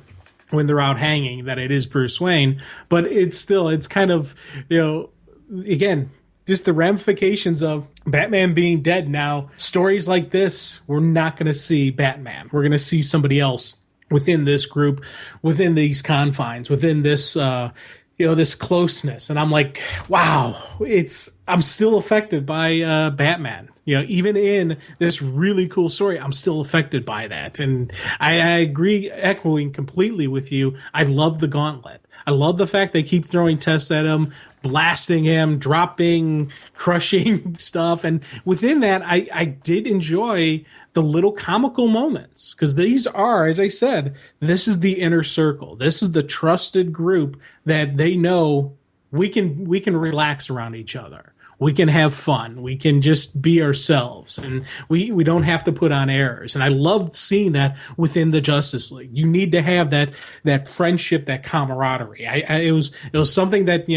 when they're out hanging that it is Bruce Wayne, but it's kind of, again, just the ramifications of Batman being dead now. Stories like this, we're not going to see Batman. We're going to see somebody else within this group, within these confines, within this, this closeness. And I'm like, wow, I'm still affected by Batman. Even in this really cool story, I'm still affected by that. And I agree, echoing completely with you. I love the gauntlet. I love the fact they keep throwing tests at him, blasting him, dropping, crushing stuff. And within that, I did enjoy the little comical moments, because these are, as I said, this is the inner circle. This is the trusted group that they know we can relax around each other. We can have fun. We can just be ourselves, and we don't have to put on airs. And I loved seeing that within the Justice League. You need to have that friendship, that camaraderie. It was something that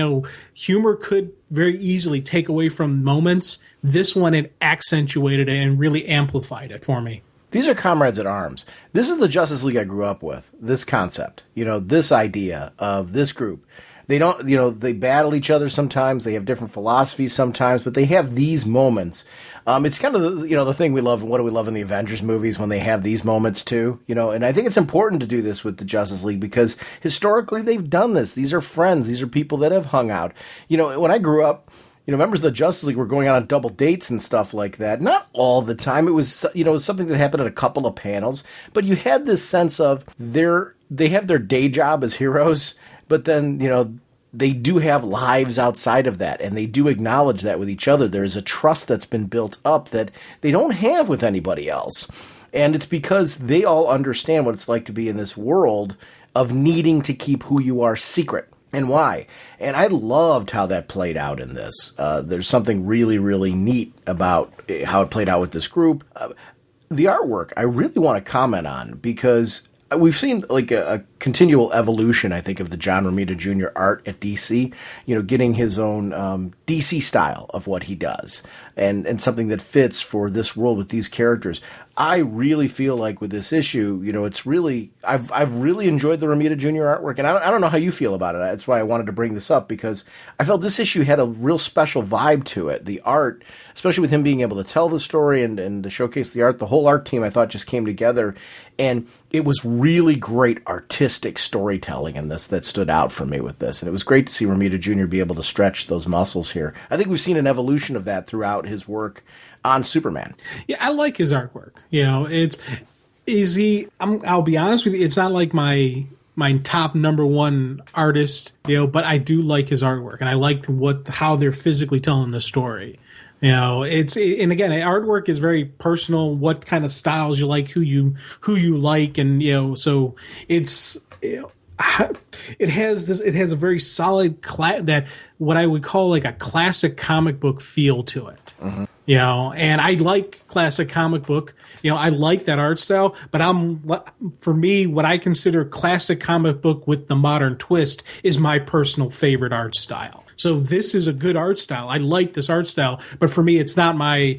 humor could very easily take away from moments. This one, it accentuated it and really amplified it for me. These are comrades at arms. This is the Justice League I grew up with. This concept, this idea of this group. They don't, they battle each other sometimes. They have different philosophies sometimes, but they have these moments. It's kind of, the thing we love. What do we love in the Avengers movies when they have these moments too? And I think it's important to do this with the Justice League because historically they've done this. These are friends. These are people that have hung out. When I grew up, members of the Justice League were going out on double dates and stuff like that. Not all the time. It was, it was something that happened at a couple of panels. But you had this sense of they have their day job as heroes, but then, they do have lives outside of that, and they do acknowledge that with each other. There is a trust that's been built up that they don't have with anybody else. And it's because they all understand what it's like to be in this world of needing to keep who you are secret. And why? And I loved how that played out in this. There's something really, really neat about how it played out with this group. The artwork, I really want to comment on because we've seen like a continual evolution, I think, of the John Romita Jr. art at DC, getting his own DC style of what he does and something that fits for this world with these characters. I really feel like with this issue, it's really, I've really enjoyed the Romita Jr. artwork, and I don't know how you feel about it. That's why I wanted to bring this up, because I felt this issue had a real special vibe to it. The art, especially with him being able to tell the story and to showcase the art, the whole art team I thought just came together, and it was really great artistic storytelling in this that stood out for me with this. And it was great to see Romita Jr. be able to stretch those muscles here. I think we've seen an evolution of that throughout his work on Superman. Yeah, I like his artwork. I'll be honest with you, it's not like my top number one artist, but I do like his artwork, and I like how they're physically telling the story. And again, artwork is very personal. What kind of styles you like, who you like, and so it's. It has a very solid that what I would call like a classic comic book feel to it. Mm-hmm. And I like classic comic book. I like that art style, but for me, what I consider classic comic book with the modern twist is my personal favorite art style. So this is a good art style. I like this art style, but for me, it's not my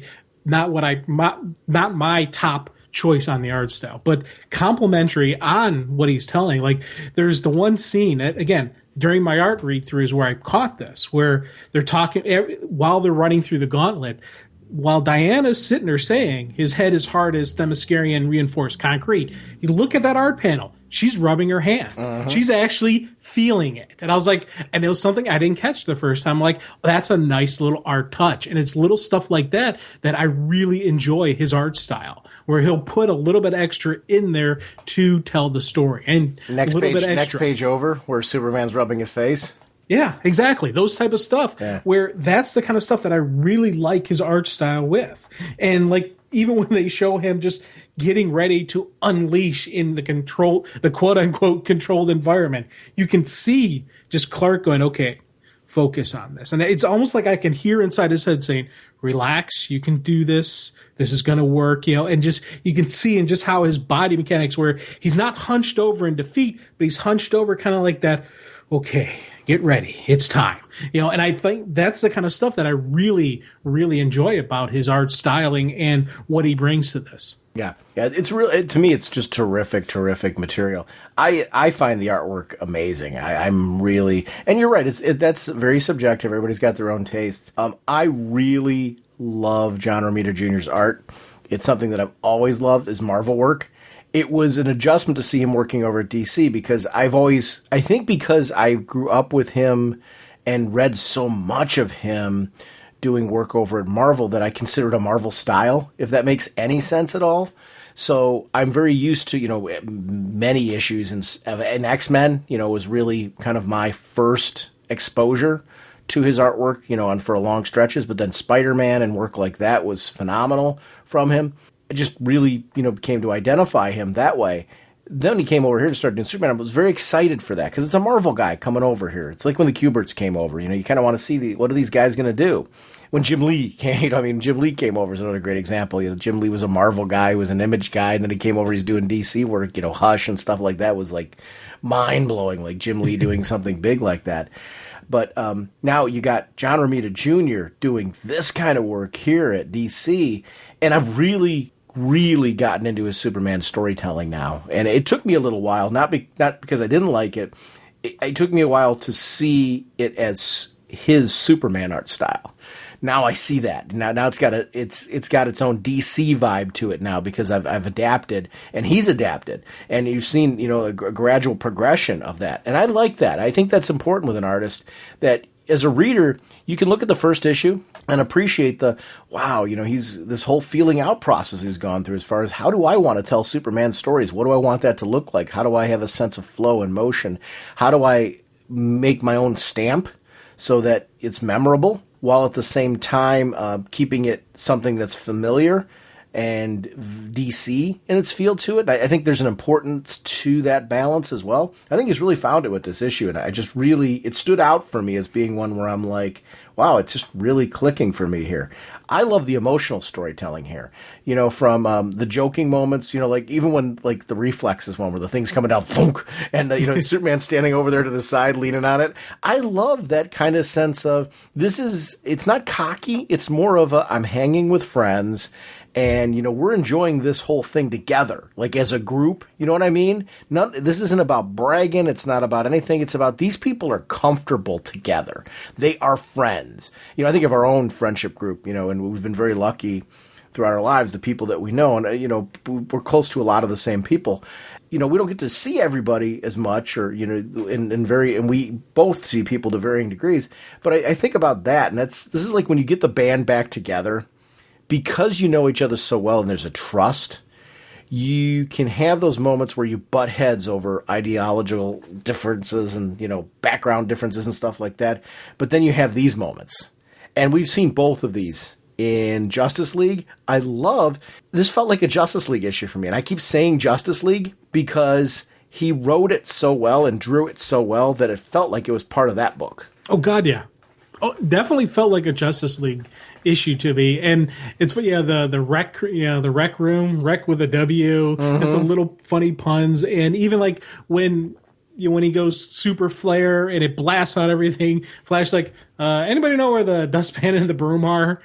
top choice on the art style, but complimentary on what he's telling. Like there's the one scene again during my art read throughs where I caught this, where they're talking while they're running through the gauntlet, while Diana's sitting there saying his head is hard as Themyscirian reinforced concrete. You look at that art panel. She's rubbing her hand. Uh-huh. She's actually feeling it. And I was like, and it was something I didn't catch the first time. I'm like, that's a nice little art touch. And it's little stuff like that I really enjoy his art style, where he'll put a little bit extra in there to tell the story. And next page over where Superman's rubbing his face. Yeah, exactly. Those type of stuff where that's the kind of stuff that I really like his art style with. And like, even when they show him just getting ready to unleash in the quote unquote controlled environment, you can see just Clark going, okay, focus on this. And it's almost like I can hear inside his head saying, relax, you can do this. This is going to work, and just you can see in just how his body mechanics, where he's not hunched over in defeat, but he's hunched over kind of like that. Okay, get ready. It's time. And I think that's the kind of stuff that I really, really enjoy about his art styling and what he brings to this. Yeah, it's really, to me, it's just terrific material. I find the artwork amazing. I'm really, and you're right. That's very subjective. Everybody's got their own tastes. I really love John Romita Jr.'s art. It's something that I've always loved is Marvel work. It was an adjustment to see him working over at DC because I think because I grew up with him and read so much of him doing work over at Marvel that I considered a Marvel style, if that makes any sense at all. So I'm very used to, many issues in X-Men, was really kind of my first exposure to his artwork, and for long stretches. But then Spider-Man and work like that was phenomenal from him. I just really, came to identify him that way. Then he came over here to start doing Superman. I was very excited for that because it's a Marvel guy coming over here. It's like when the Kuberts came over. You kind of want to see what are these guys going to do. When Jim Lee came, Jim Lee came over is another great example. Jim Lee was a Marvel guy, he was an Image guy, and then he came over. He's doing DC work. Hush and stuff like that was like mind blowing. Like Jim Lee doing something big like that. But now you got John Romita Jr. doing this kind of work here at DC, and I've really gotten into his Superman storytelling now. And it took me a little while, not because I didn't like it. It took me a while to see it as his Superman art style. Now I see that. Now it's got its own DC vibe to it now because I've adapted and he's adapted, and you've seen a gradual progression of that, and I like that. I think that's important with an artist, that as a reader you can look at the first issue and appreciate he's this whole feeling out process he's gone through as far as how do I want to tell Superman stories? What do I want that to look like? How do I have a sense of flow and motion? How do I make my own stamp so that it's memorable, while at the same time keeping it something that's familiar and DC in its feel to it. I think there's an importance to that balance as well. I think he's really found it with this issue, and it stood out for me as being one where I'm like, wow, it's just really clicking for me here. I love the emotional storytelling here, from the joking moments, like even when like the Reflexes one where the thing's coming down, thunk, and Superman standing over there to the side leaning on it. I love that kind of sense of it's not cocky, it's more of I'm hanging with friends. And, we're enjoying this whole thing together, like as a group, you know what I mean? This isn't about bragging. It's not about anything. It's about these people are comfortable together. They are friends. I think of our own friendship group, and we've been very lucky throughout our lives, the people that we know, and, we're close to a lot of the same people. We don't get to see everybody as much or, and we both see people to varying degrees. But I think about that, and this is like when you get the band back together, because you know each other so well and there's a trust, you can have those moments where you butt heads over ideological differences and, background differences and stuff like that. But then you have these moments. And we've seen both of these in Justice League. This felt like a Justice League issue for me. And I keep saying Justice League because he wrote it so well and drew it so well that it felt like it was part of that book. Oh, God, yeah. Oh, definitely felt like a Justice League issue to me, and it's the rec room, rec with a W. Mm-hmm. It's a little funny puns, and even like when he goes super flare and it blasts out everything. Flash like, anybody know where the dustpan and the broom are?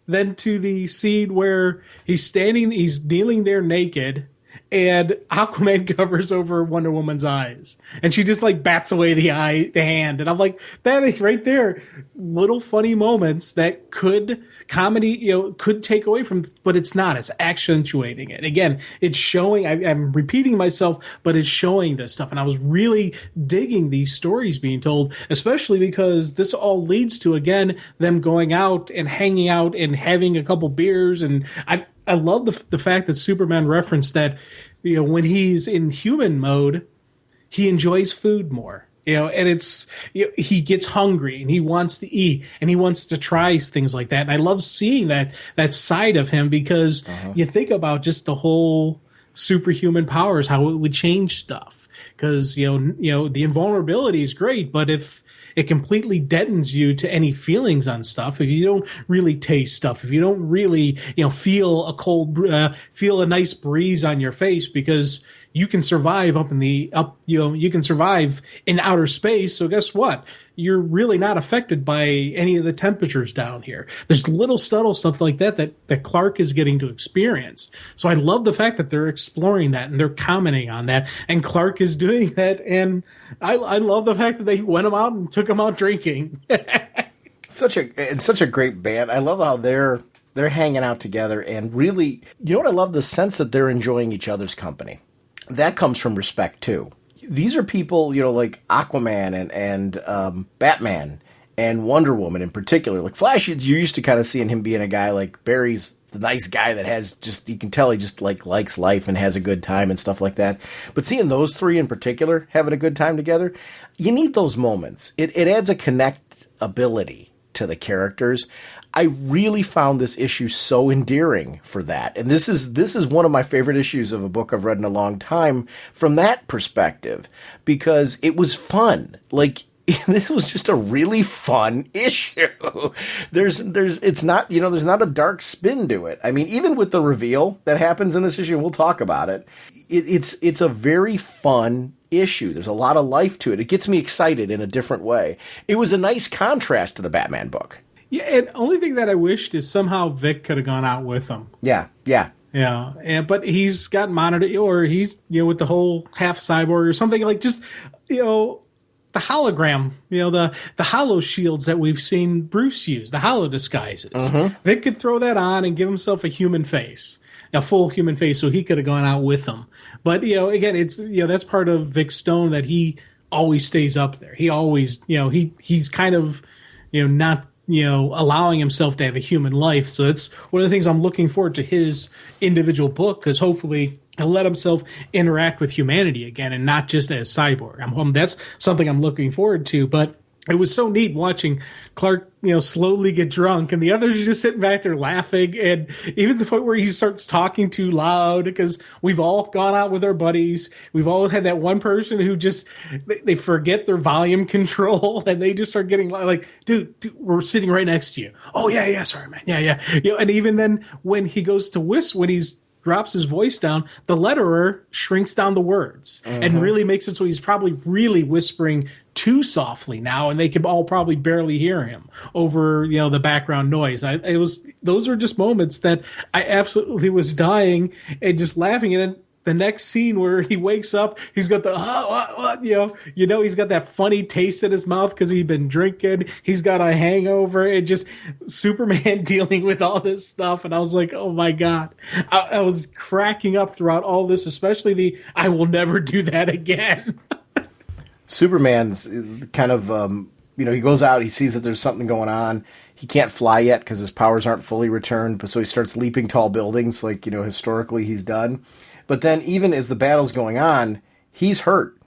Then to the scene where he's kneeling there naked. And Aquaman covers over Wonder Woman's eyes, and she just like bats away the hand, and I'm like, that is right there, little funny moments that comedy could take away from, but it's not. It's accentuating it. Again, it's showing. I'm repeating myself, but it's showing this stuff, and I was really digging these stories being told, especially because this all leads to again them going out and hanging out and having a couple beers, and I love the fact that Superman referenced that, when he's in human mode, he enjoys food more. And it's, he gets hungry and he wants to eat and he wants to try things like that. And I love seeing that side of him, because you think about just the whole superhuman powers, how it would change stuff. Because, the invulnerability is great, but if it completely deadens you to any feelings on stuff, if you don't really taste stuff, if you don't really, feel feel a nice breeze on your face, because you can survive you can survive in outer space. So guess what? You're really not affected by any of the temperatures down here. There's little subtle stuff like that Clark is getting to experience. So I love the fact that they're exploring that and they're commenting on that, and Clark is doing that. And I love the fact that they went him out and took him out drinking. Such a great band. I love how they're hanging out together, and really, what I love, the sense that they're enjoying each other's company. That comes from respect too. These are people, like Aquaman and Batman and Wonder Woman in particular. Like Flash, you're used to kind of seeing him being a guy like Barry's the nice guy that has just, you can tell he just likes life and has a good time and stuff like that. But seeing those three in particular having a good time together, you need those moments. It adds a connectability to the characters. I really found this issue so endearing for that. And this is one of my favorite issues of a book I've read in a long time from that perspective, because it was fun. Like, this was just a really fun issue. There's not a dark spin to it. I mean, even with the reveal that happens in this issue, and we'll talk about it, it's a very fun issue. There's a lot of life to it. It gets me excited in a different way. It was a nice contrast to the Batman book. Yeah, and only thing that I wished is somehow Vic could have gone out with him. Yeah. But he's got monitored, or he's with the whole half cyborg or something, like just the hologram, the hollow shields that we've seen Bruce use, the hollow disguises. Vic could throw that on and give himself a human face, a full human face, so he could have gone out with them. But again, it's that's part of Vic's stone, that he always stays up there. He always he's kind of not allowing himself to have a human life. So it's one of the things I'm looking forward to his individual book, because hopefully he'll let himself interact with humanity again and not just as cyborg. That's something I'm looking forward to. But it was so neat watching Clark, slowly get drunk, and the others are just sitting back there laughing. And even the point where he starts talking too loud, because we've all gone out with our buddies. We've all had that one person who just, they forget their volume control and they just start getting like, dude, we're sitting right next to you. Oh yeah. Sorry, man. Yeah. And even then when he goes to when he's drops his voice down, the letterer shrinks down the words and really makes it so he's probably really whispering too softly now, and they could all probably barely hear him over the background noise. Those are just moments that I absolutely was dying and just laughing. And then the next scene where he wakes up, he's got the he's got that funny taste in his mouth because he'd been drinking. He's got a hangover, and just Superman dealing with all this stuff. And I was like, oh my God, I was cracking up throughout all this, especially I will never do that again. Superman's kind of he goes out, he sees that there's something going on. He can't fly yet because his powers aren't fully returned, but so he starts leaping tall buildings like historically he's done. But then even as the battle's going on, he's hurt,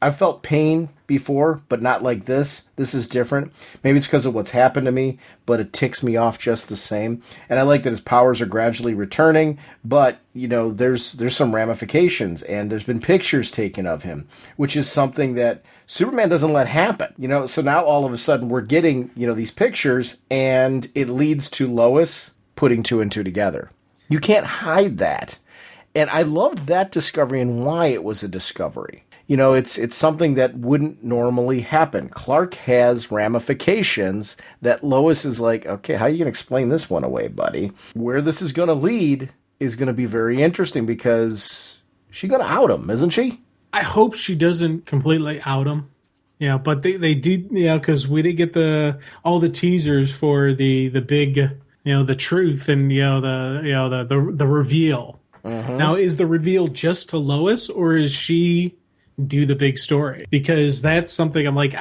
I've felt pain before, but not like this. This is different. Maybe it's because of what's happened to me, but it ticks me off just the same. And I like that his powers are gradually returning, but, there's some ramifications, and there's been pictures taken of him, which is something that Superman doesn't let happen. So now all of a sudden we're getting, these pictures, and it leads to Lois putting two and two together. You can't hide that. And I loved that discovery and why it was a discovery. It's something that wouldn't normally happen. Clark has ramifications that Lois is like, okay, how are you going to explain this one away, buddy? Where this is going to lead is going to be very interesting, because she's going to out him, isn't she? I hope she doesn't completely out him. Yeah, but they did, because we did get all the teasers for the big, the truth and the reveal. Now, is the reveal just to Lois, or is she do the big story? Because that's something I'm like,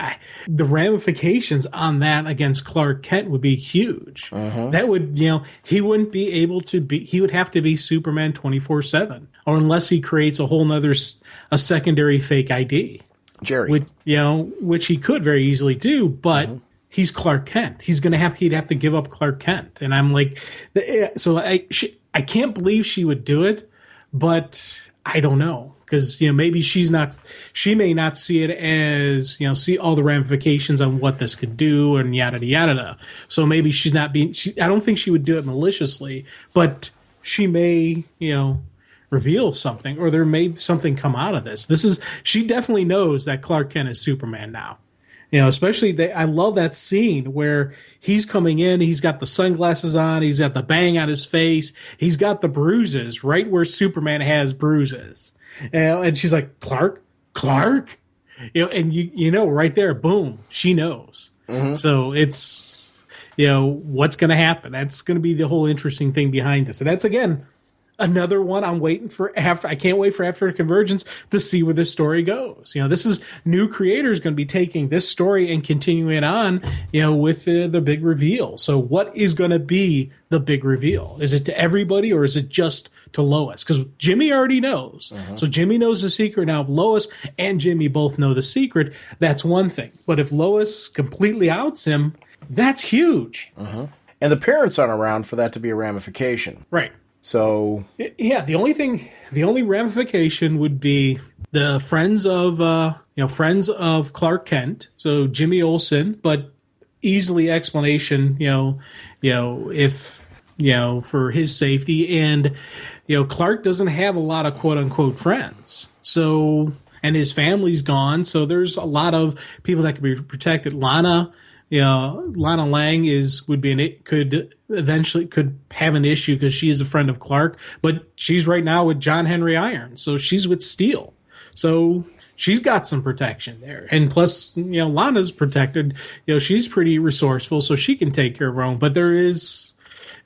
the ramifications on that against Clark Kent would be huge. That would, he wouldn't be able to be, he would have to be Superman 24/7, or unless he creates a whole nother, a secondary fake ID. Jerry. which he could very easily do, but he's Clark Kent. He'd have to give up Clark Kent, and I'm like, so I can't believe she would do it, but I don't know, because maybe she may not see it as see all the ramifications on what this could do and yada yada. So maybe she's not being. I don't think she would do it maliciously, but she may reveal something, or there may something come out of this. She definitely knows that Clark Kent is Superman now. Especially I love that scene where he's coming in, he's got the sunglasses on, he's got the bang on his face, he's got the bruises right where Superman has bruises. And she's like, Clark? And right there, boom, she knows. So it's, what's going to happen? That's going to be the whole interesting thing behind this. And that's, again, another one I'm waiting for I can't wait for After Convergence to see where this story goes. This is new creators going to be taking this story and continuing it on, with the big reveal. So what is going to be the big reveal? Is it to everybody, or is it just to Lois? Because Jimmy already knows. So Jimmy knows the secret. Now, if Lois and Jimmy both know the secret, that's one thing. But if Lois completely outs him, that's huge. And the parents aren't around for that to be a ramification. Right. So yeah, the only ramification would be the friends of Clark Kent, so Jimmy Olsen, but easily explanation, if for his safety, and Clark doesn't have a lot of quote unquote friends, so, and his family's gone, so there's a lot of people that could be protected. Lana Lang could eventually have an issue because she is a friend of Clark, but she's right now with John Henry Irons, so she's with Steel, so she's got some protection there. And plus, Lana's protected. She's pretty resourceful, so she can take care of her own. But there is,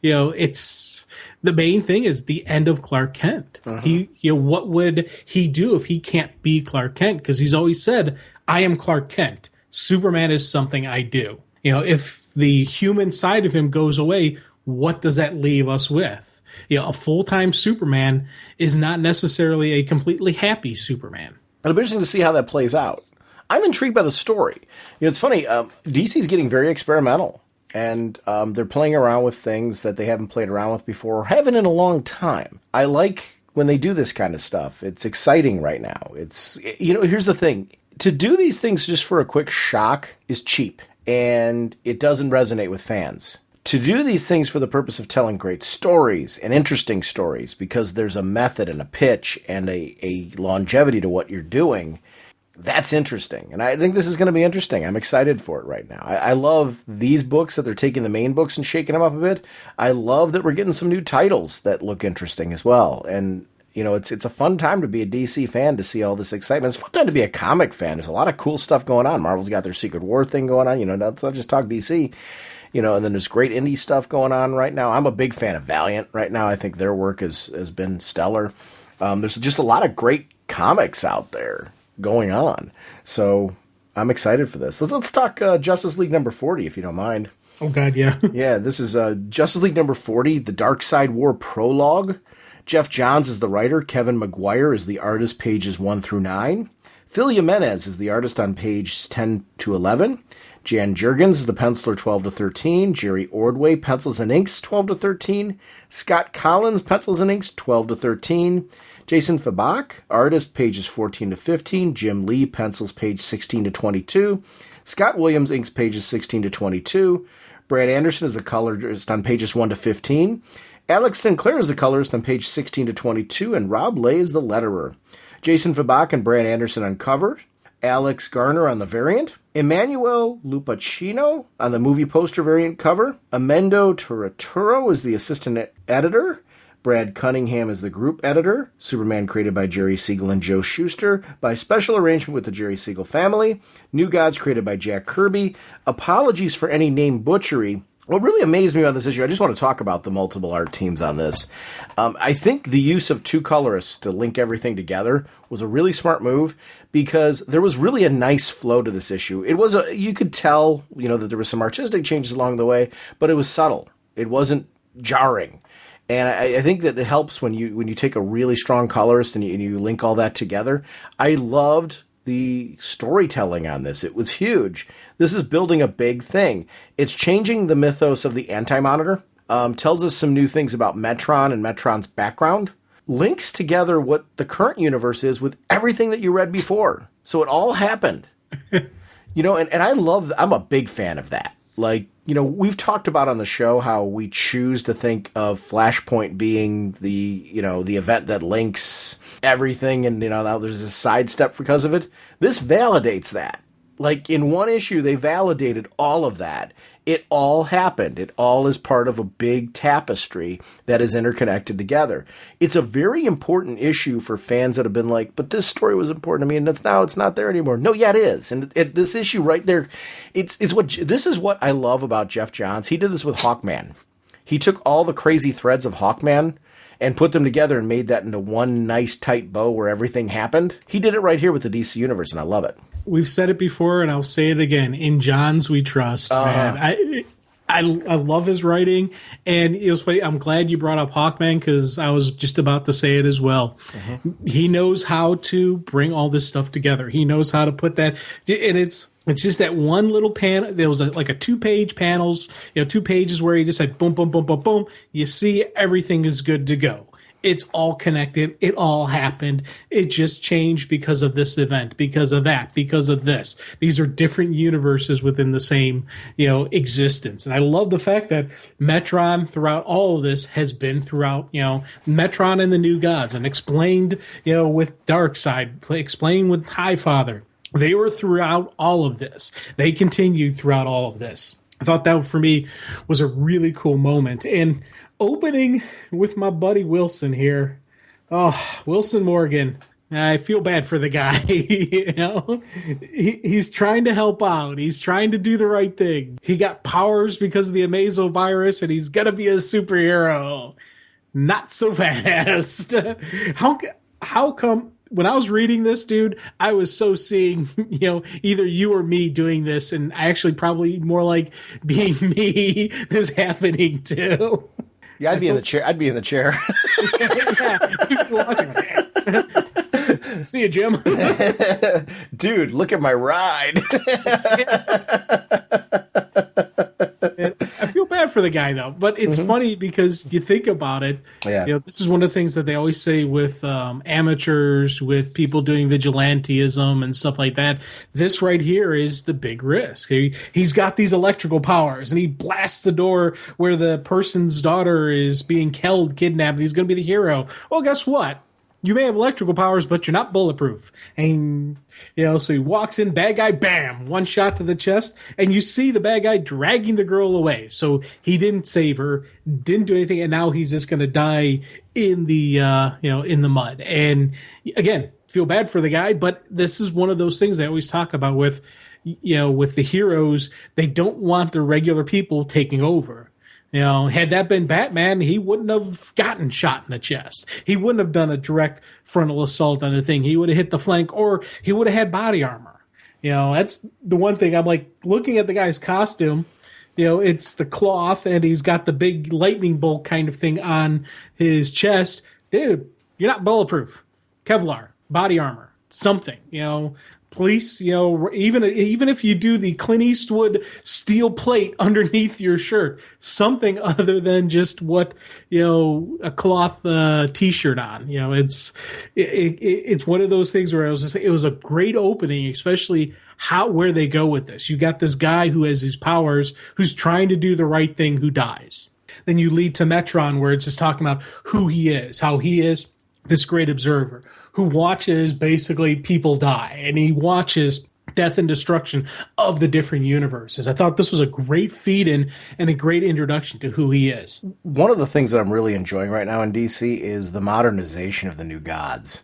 it's the main thing is the end of Clark Kent. What would he do if he can't be Clark Kent? Because he's always said, "I am Clark Kent. Superman is something I do." If the human side of him goes away, what does that leave us with? A full-time Superman is not necessarily a completely happy Superman. It'll be interesting to see how that plays out. I'm intrigued by the story. It's funny, DC is getting very experimental, and they're playing around with things that they haven't played around with before, or haven't in a long time. I like when they do this kind of stuff. It's exciting right now. It's, here's the thing. To do these things just for a quick shock is cheap, and it doesn't resonate with fans. To do these things for the purpose of telling great stories and interesting stories, because there's a method and a pitch and a longevity to what you're doing, that's interesting. And I think this is going to be interesting. I'm excited for it right now. I love these books, that they're taking the main books and shaking them up a bit. I love that we're getting some new titles that look interesting as well. And it's a fun time to be a DC fan, to see all this excitement. It's a fun time to be a comic fan. There's a lot of cool stuff going on. Marvel's got their Secret War thing going on. Let's not just talk DC. And then there's great indie stuff going on right now. I'm a big fan of Valiant right now. I think their work has been stellar. There's just a lot of great comics out there going on. So I'm excited for this. Let's talk Justice League number 40, if you don't mind. Oh, God, yeah. Yeah, this is Justice League number 40, the Dark Side War Prologue. Jeff Johns is the writer. Kevin Maguire is the artist, pages 1 through 9. Phil Jimenez is the artist on page 10 to 11. Jan Jurgens is the penciler, 12 to 13. Jerry Ordway, pencils and inks, 12 to 13. Scott Collins, pencils and inks, 12 to 13. Jason Fabak, artist, pages 14 to 15. Jim Lee, pencils, page 16 to 22. Scott Williams, inks, pages 16 to 22. Brad Anderson is the colorist on pages 1 to 15. Alex Sinclair is the colorist on page 16 to 22. And Rob Lay is the letterer. Jason Fabak and Brad Anderson on cover. Alex Garner on the variant. Emmanuel Lupacino on the movie poster variant cover. Amendo Torraturo is the assistant editor. Brad Cunningham is the group editor. Superman created by Jerry Siegel and Joe Shuster by special arrangement with the Jerry Siegel family. New Gods created by Jack Kirby. Apologies for any name butchery. What really amazed me about this issue, I just want to talk about the multiple art teams on this. I think the use of two colorists to link everything together was a really smart move, because there was really a nice flow to this issue. You could tell, that there was some artistic changes along the way, but it was subtle. It wasn't jarring. And I think that it helps when you take a really strong colorist and you link all that together. I loved the storytelling on this. It was huge. This is building a big thing. It's changing the mythos of the Anti-Monitor, tells us some new things about Metron and Metron's background, links together what the current universe is with everything that you read before. So it all happened. And I'm a big fan of that. Like, we've talked about on the show how we choose to think of Flashpoint being the event that links everything, and now there's a sidestep because of it. This validates that. Like, in one issue, they validated all of that. It all happened. It all is part of a big tapestry that is interconnected together. It's a very important issue for fans that have been like, but this story was important to me, and it's not there anymore. No, yeah, it is. And this issue right there, this is what I love about Jeff Johns. He did this with Hawkman. He took all the crazy threads of Hawkman and put them together and made that into one nice tight bow where everything happened. He did it right here with the DC Universe, and I love it. We've said it before, and I'll say it again. In Johns, we trust. Man. I love his writing, and it was funny. I'm glad you brought up Hawkman because I was just about to say it as well. Mm-hmm. He knows how to bring all this stuff together. He knows how to put that, and it's just that one little panel. There was like a 2-page panels, 2 pages where he just said boom, boom, boom, boom, boom. You see, everything is good to go. It's all connected. It all happened. It just changed because of this event, because of that, because of this. These are different universes within the same, existence. And I love the fact that Metron throughout all of this has been throughout, Metron and the New Gods, and explained, with Darkseid, explained with Highfather. They were throughout all of this. They continued throughout all of this. I thought that for me was a really cool moment. And opening with my buddy Wilson here. Oh, Wilson Morgan. I feel bad for the guy. He's trying to help out. He's trying to do the right thing. He got powers because of the Amazo virus, and he's going to be a superhero. Not so fast. How come? When I was reading this, dude, I was so seeing, either you or me doing this, and actually probably more like being me this happening too. Yeah, I'd be in the chair. Yeah. See you, Jim. Dude, look at my ride. I feel bad for the guy, though. But it's funny because you think about it. Yeah. This is one of the things that they always say with amateurs, with people doing vigilantism and stuff like that. This right here is the big risk. He's got these electrical powers, and he blasts the door where the person's daughter is being kidnapped, and he's going to be the hero. Well, guess what? You may have electrical powers, but you're not bulletproof. And, so he walks in, bad guy, bam, one shot to the chest, and you see the bad guy dragging the girl away. So he didn't save her, didn't do anything, and now he's just going to die in the, in the mud. And again, feel bad for the guy, but this is one of those things I always talk about with the heroes. They don't want the regular people taking over. Had that been Batman, he wouldn't have gotten shot in the chest. He wouldn't have done a direct frontal assault on the thing. He would have hit the flank, or he would have had body armor. That's the one thing I'm like looking at the guy's costume. It's the cloth, and he's got the big lightning bolt kind of thing on his chest. Dude, you're not bulletproof. Kevlar, body armor, something. Police, even if you do the Clint Eastwood steel plate underneath your shirt, something other than just what a cloth T-shirt on. It's one of those things where it was a great opening, especially where they go with this. You got this guy who has his powers, who's trying to do the right thing, who dies. Then you lead to Metron, where it's just talking about who he is, how he is this great observer who watches basically people die, and he watches death and destruction of the different universes. I thought this was a great feed-in and a great introduction to who he is. One of the things that I'm really enjoying right now in DC is the modernization of the New Gods.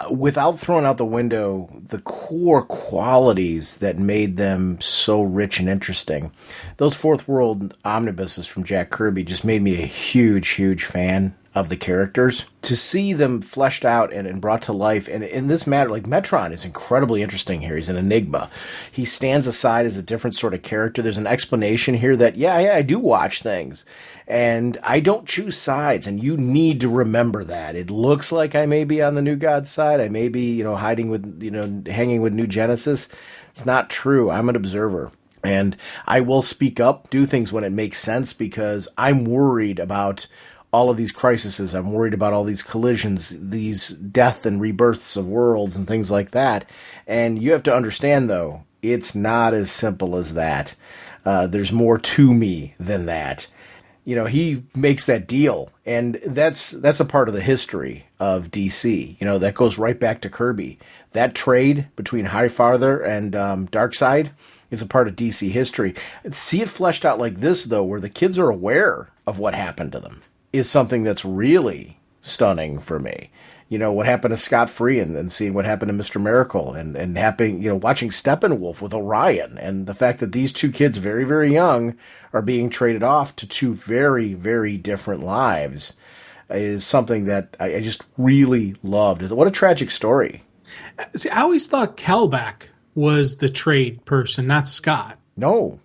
Without throwing out the window the core qualities that made them so rich and interesting. Those Fourth World omnibuses from Jack Kirby just made me a huge, huge fan. of the characters. To see them fleshed out and brought to life, and in this matter, like Metron is incredibly interesting here. He's an enigma. He stands aside as a different sort of character. There's an explanation here that, yeah, I do watch things. And I don't choose sides, and you need to remember that. It looks like I may be on the New God side. I may be, hiding with, hanging with New Genesis. It's not true. I'm an observer. And I will speak up, do things when it makes sense, because I'm worried about all of these crises. I'm worried about all these collisions, these death and rebirths of worlds and things like that. And you have to understand, though, it's not as simple as that. There's more to me than that. He makes that deal, and that's a part of the history of DC. That goes right back to Kirby. That trade between Highfather and Darkseid is a part of DC history. See it fleshed out like this, though, where the kids are aware of what happened to them, is something that's really stunning for me. What happened to Scott Free, and then seeing what happened to Mr. Miracle, and happening, watching Steppenwolf with Orion, and the fact that these two kids, very, very young, are being traded off to two very, very different lives is something that I just really loved. What a tragic story. See, I always thought Kelback was the trade person, not Scott. No.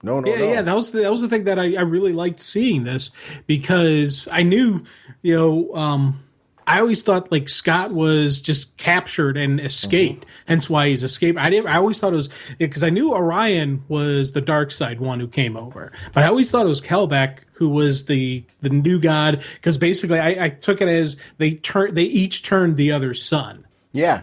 Yeah, that was the thing that I really liked seeing this, because I knew, I always thought like Scott was just captured and escaped, hence why he's escaped. I always thought it was because I knew Orion was the Darkseid one who came over, but I always thought it was Kelback who was the new god, because basically I took it as they each turned the other's son. Yeah,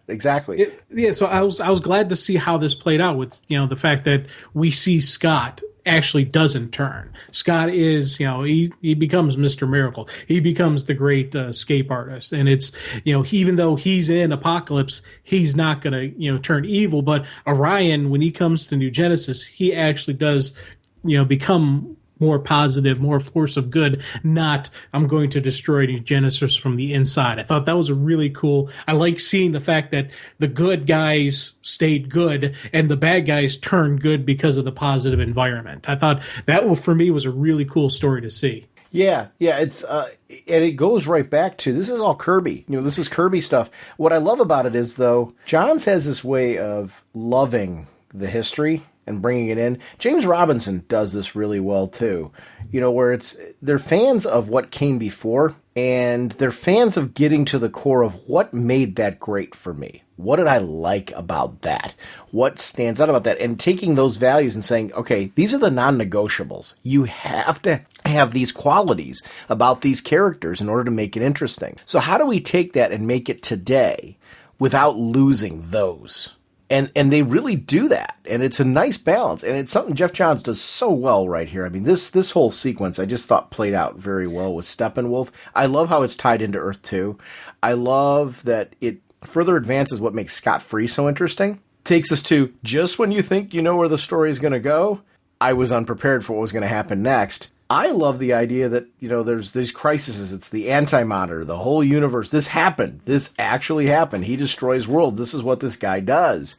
exactly. So I was glad to see how this played out with the fact that we see Scott actually doesn't turn. Scott is he becomes Mr. Miracle. He becomes the great escape artist, and it's even though he's in Apocalypse, he's not gonna turn evil. But Orion, when he comes to New Genesis, he actually does become more positive, more force of good, not I'm going to destroy New Genesis from the inside. I thought that was a really cool. I like seeing the fact that the good guys stayed good and the bad guys turned good because of the positive environment. I thought that for me was a really cool story to see. Yeah, it's and it goes right back to, this is all Kirby. This was Kirby stuff. What I love about it is, though, Johns has this way of loving the history and bringing it in. James Robinson does this really well too. Where they're fans of what came before, and they're fans of getting to the core of what made that great for me. What did I like about that? What stands out about that? And taking those values and saying, okay, these are the non-negotiables. You have to have these qualities about these characters in order to make it interesting. So how do we take that and make it today without losing those? And they really do that, and it's a nice balance, and it's something Jeff Johns does so well right here. I mean, this whole sequence I just thought played out very well with Steppenwolf. I love how it's tied into Earth 2. I love that it further advances what makes Scott Free so interesting. Takes us to just when you think you know where the story is going to go, I was unprepared for what was going to happen next. I love the idea that, there's these crises. It's the Anti-Monitor, the whole universe. This happened. This actually happened. He destroys world. This is what this guy does.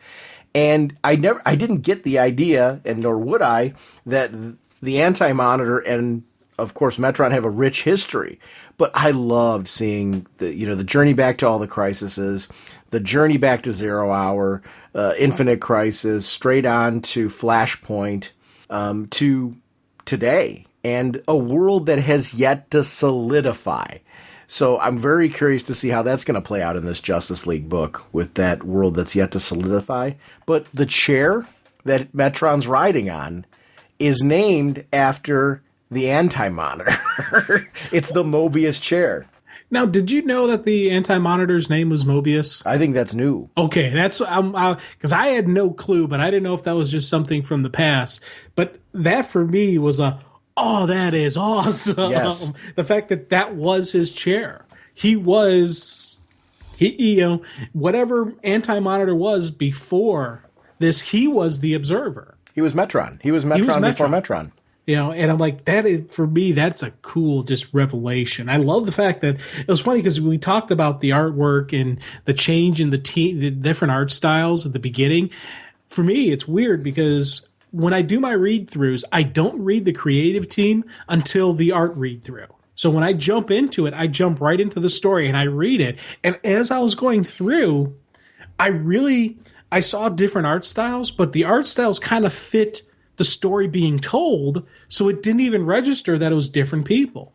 And I didn't get the idea, and nor would I, that the Anti-Monitor and, of course, Metron have a rich history. But I loved seeing the journey back to all the crises, the journey back to Zero Hour, Infinite Crisis, straight on to Flashpoint, to today. And a world that has yet to solidify. So I'm very curious to see how that's going to play out in this Justice League book with that world that's yet to solidify. But the chair that Metron's riding on is named after the Anti-Monitor. It's the Mobius chair. Now, did you know that the Anti-Monitor's name was Mobius? I think that's new. Okay, that's because I had no clue, but I didn't know if that was just something from the past. But that for me was oh, that is awesome. Yes. The fact that was his chair. He whatever Anti-Monitor was before this, he was the Observer. He was Metron. He was Metron before Metron. And I'm like, that is, for me, that's a cool just revelation. I love the fact that it was funny because we talked about the artwork and the change in the different art styles at the beginning. For me, it's weird because when I do my read-throughs, I don't read the creative team until the art read-through. So when I jump into it, I jump right into the story and I read it. And as I was going through, I saw different art styles, but the art styles kind of fit the story being told, so it didn't even register that it was different people.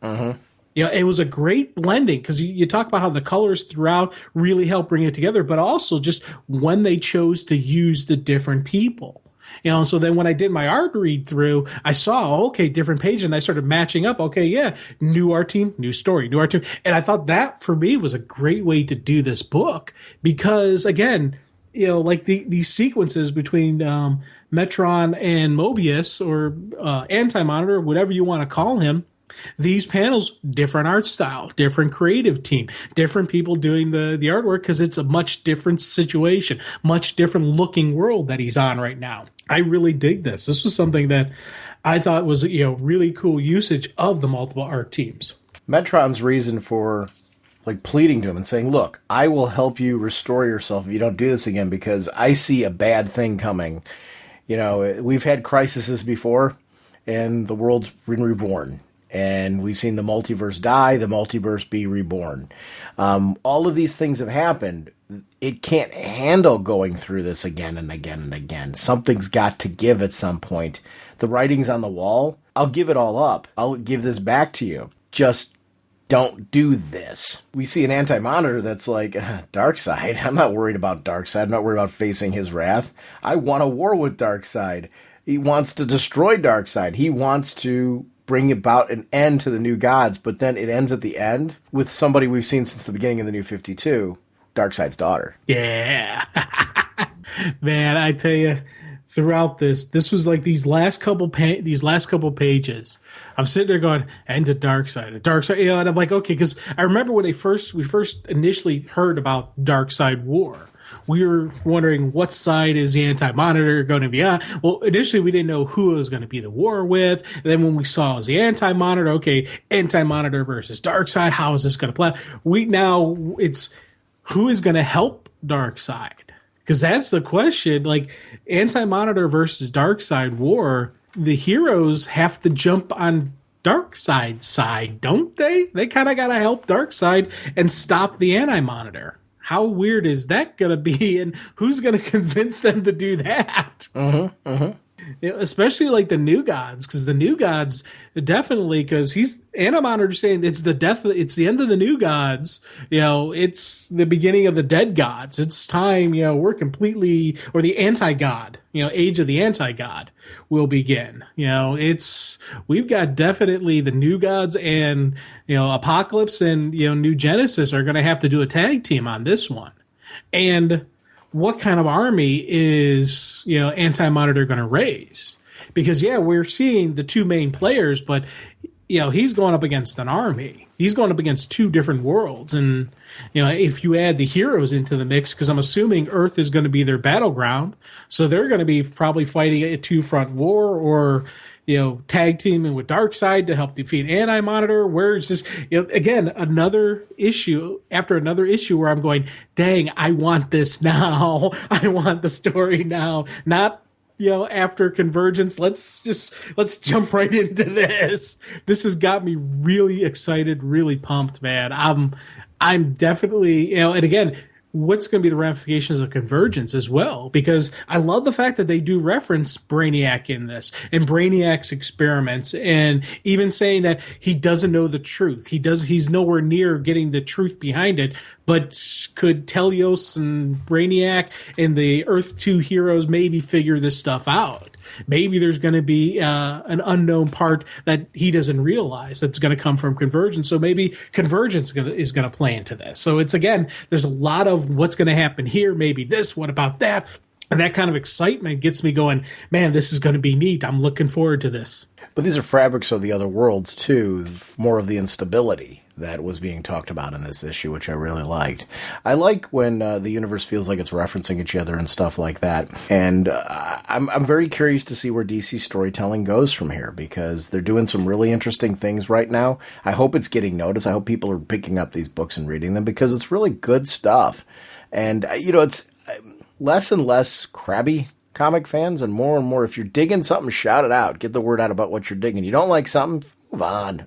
It was a great blending because you talk about how the colors throughout really help bring it together, but also just when they chose to use the different people. So then when I did my art read through, I saw, okay, different page, and I started matching up. Okay, yeah, new art team, new story, new art team. And I thought that for me was a great way to do this book because, again, like these sequences between Metron and Mobius or Anti-Monitor, whatever you want to call him, these panels, different art style, different creative team, different people doing the artwork because it's a much different situation, much different looking world that he's on right now. I really dig this. This was something that I thought was really cool usage of the multiple art teams. Metron's reason for pleading to him and saying, look, I will help you restore yourself if you don't do this again because I see a bad thing coming. We've had crises before and the world's been reborn. And we've seen the multiverse die, the multiverse be reborn. All of these things have happened. It can't handle going through this again and again and again. Something's got to give at some point. The writing's on the wall. I'll give it all up. I'll give this back to you. Just don't do this. We see an Anti-Monitor that's like, Darkseid. I'm not worried about Darkseid. I'm not worried about facing his wrath. I want a war with Darkseid. He wants to destroy Darkseid. He wants to bring about an end to the New Gods, but then it ends at the end with somebody we've seen since the beginning of the New 52, Darkseid's daughter. Yeah. Man, I tell you, throughout this was like these last couple pages. I'm sitting there going, end of Darkseid, and I'm like, okay, because I remember when we first initially heard about Darkseid War. We were wondering what side is the Anti-Monitor going to be on. Well, initially we didn't know who it was going to be the war with. And then when we saw it was the Anti-Monitor, okay, Anti-Monitor versus Darkseid, how is this going to play? It's who is going to help Darkseid? Because that's the question. Like Anti-Monitor versus Darkseid war, the heroes have to jump on Darkseid's side, don't they? They kind of got to help Darkseid and stop the Anti-Monitor. How weird is that going to be, and who's going to convince them to do that? Especially like the New Gods, because the New Gods definitely, because Anti-Monitor saying it's the end of the New Gods. It's the beginning of the Dead Gods. It's time. We're completely, or the Anti-God. Age of the Anti-God will begin. We've got definitely the New Gods and Apocalypse and New Genesis are going to have to do a tag team on this one, and what kind of army is Anti-Monitor going to raise? Because we're seeing the two main players, but he's going up against an army. He's going up against two different worlds, and if you add the heroes into the mix, because I'm assuming Earth is going to be their battleground, so they're going to be probably fighting a two-front war, or tag teaming with Darkseid to help defeat Anti-Monitor, where it's just, again, another issue after another issue where I'm going, dang, I want this now. I want the story now. Not, after Convergence. Let's jump right into this. This has got me really excited, really pumped, man. I'm definitely, and again, what's going to be the ramifications of Convergence as well, because I love the fact that they do reference Brainiac in this and Brainiac's experiments, and even saying that he doesn't know the truth. He's nowhere near getting the truth behind it, but could Telios and Brainiac and the Earth 2 heroes maybe figure this stuff out? Maybe there's going to be an unknown part that he doesn't realize that's going to come from Convergence. So maybe Convergence is going to play into this. So it's, again, there's a lot of what's going to happen here. Maybe this, what about that? And that kind of excitement gets me going, man, this is going to be neat. I'm looking forward to this. But these are fabrics of the other worlds, too. More of the instability that was being talked about in this issue, which I really liked. I like when the universe feels like it's referencing each other and stuff like that. And I'm very curious to see where DC storytelling goes from here, because they're doing some really interesting things right now. I hope it's getting noticed. I hope people are picking up these books and reading them, because it's really good stuff. And, it's less and less crabby comic fans, and more, if you're digging something, shout it out. Get the word out about what you're digging. You don't like something, move on.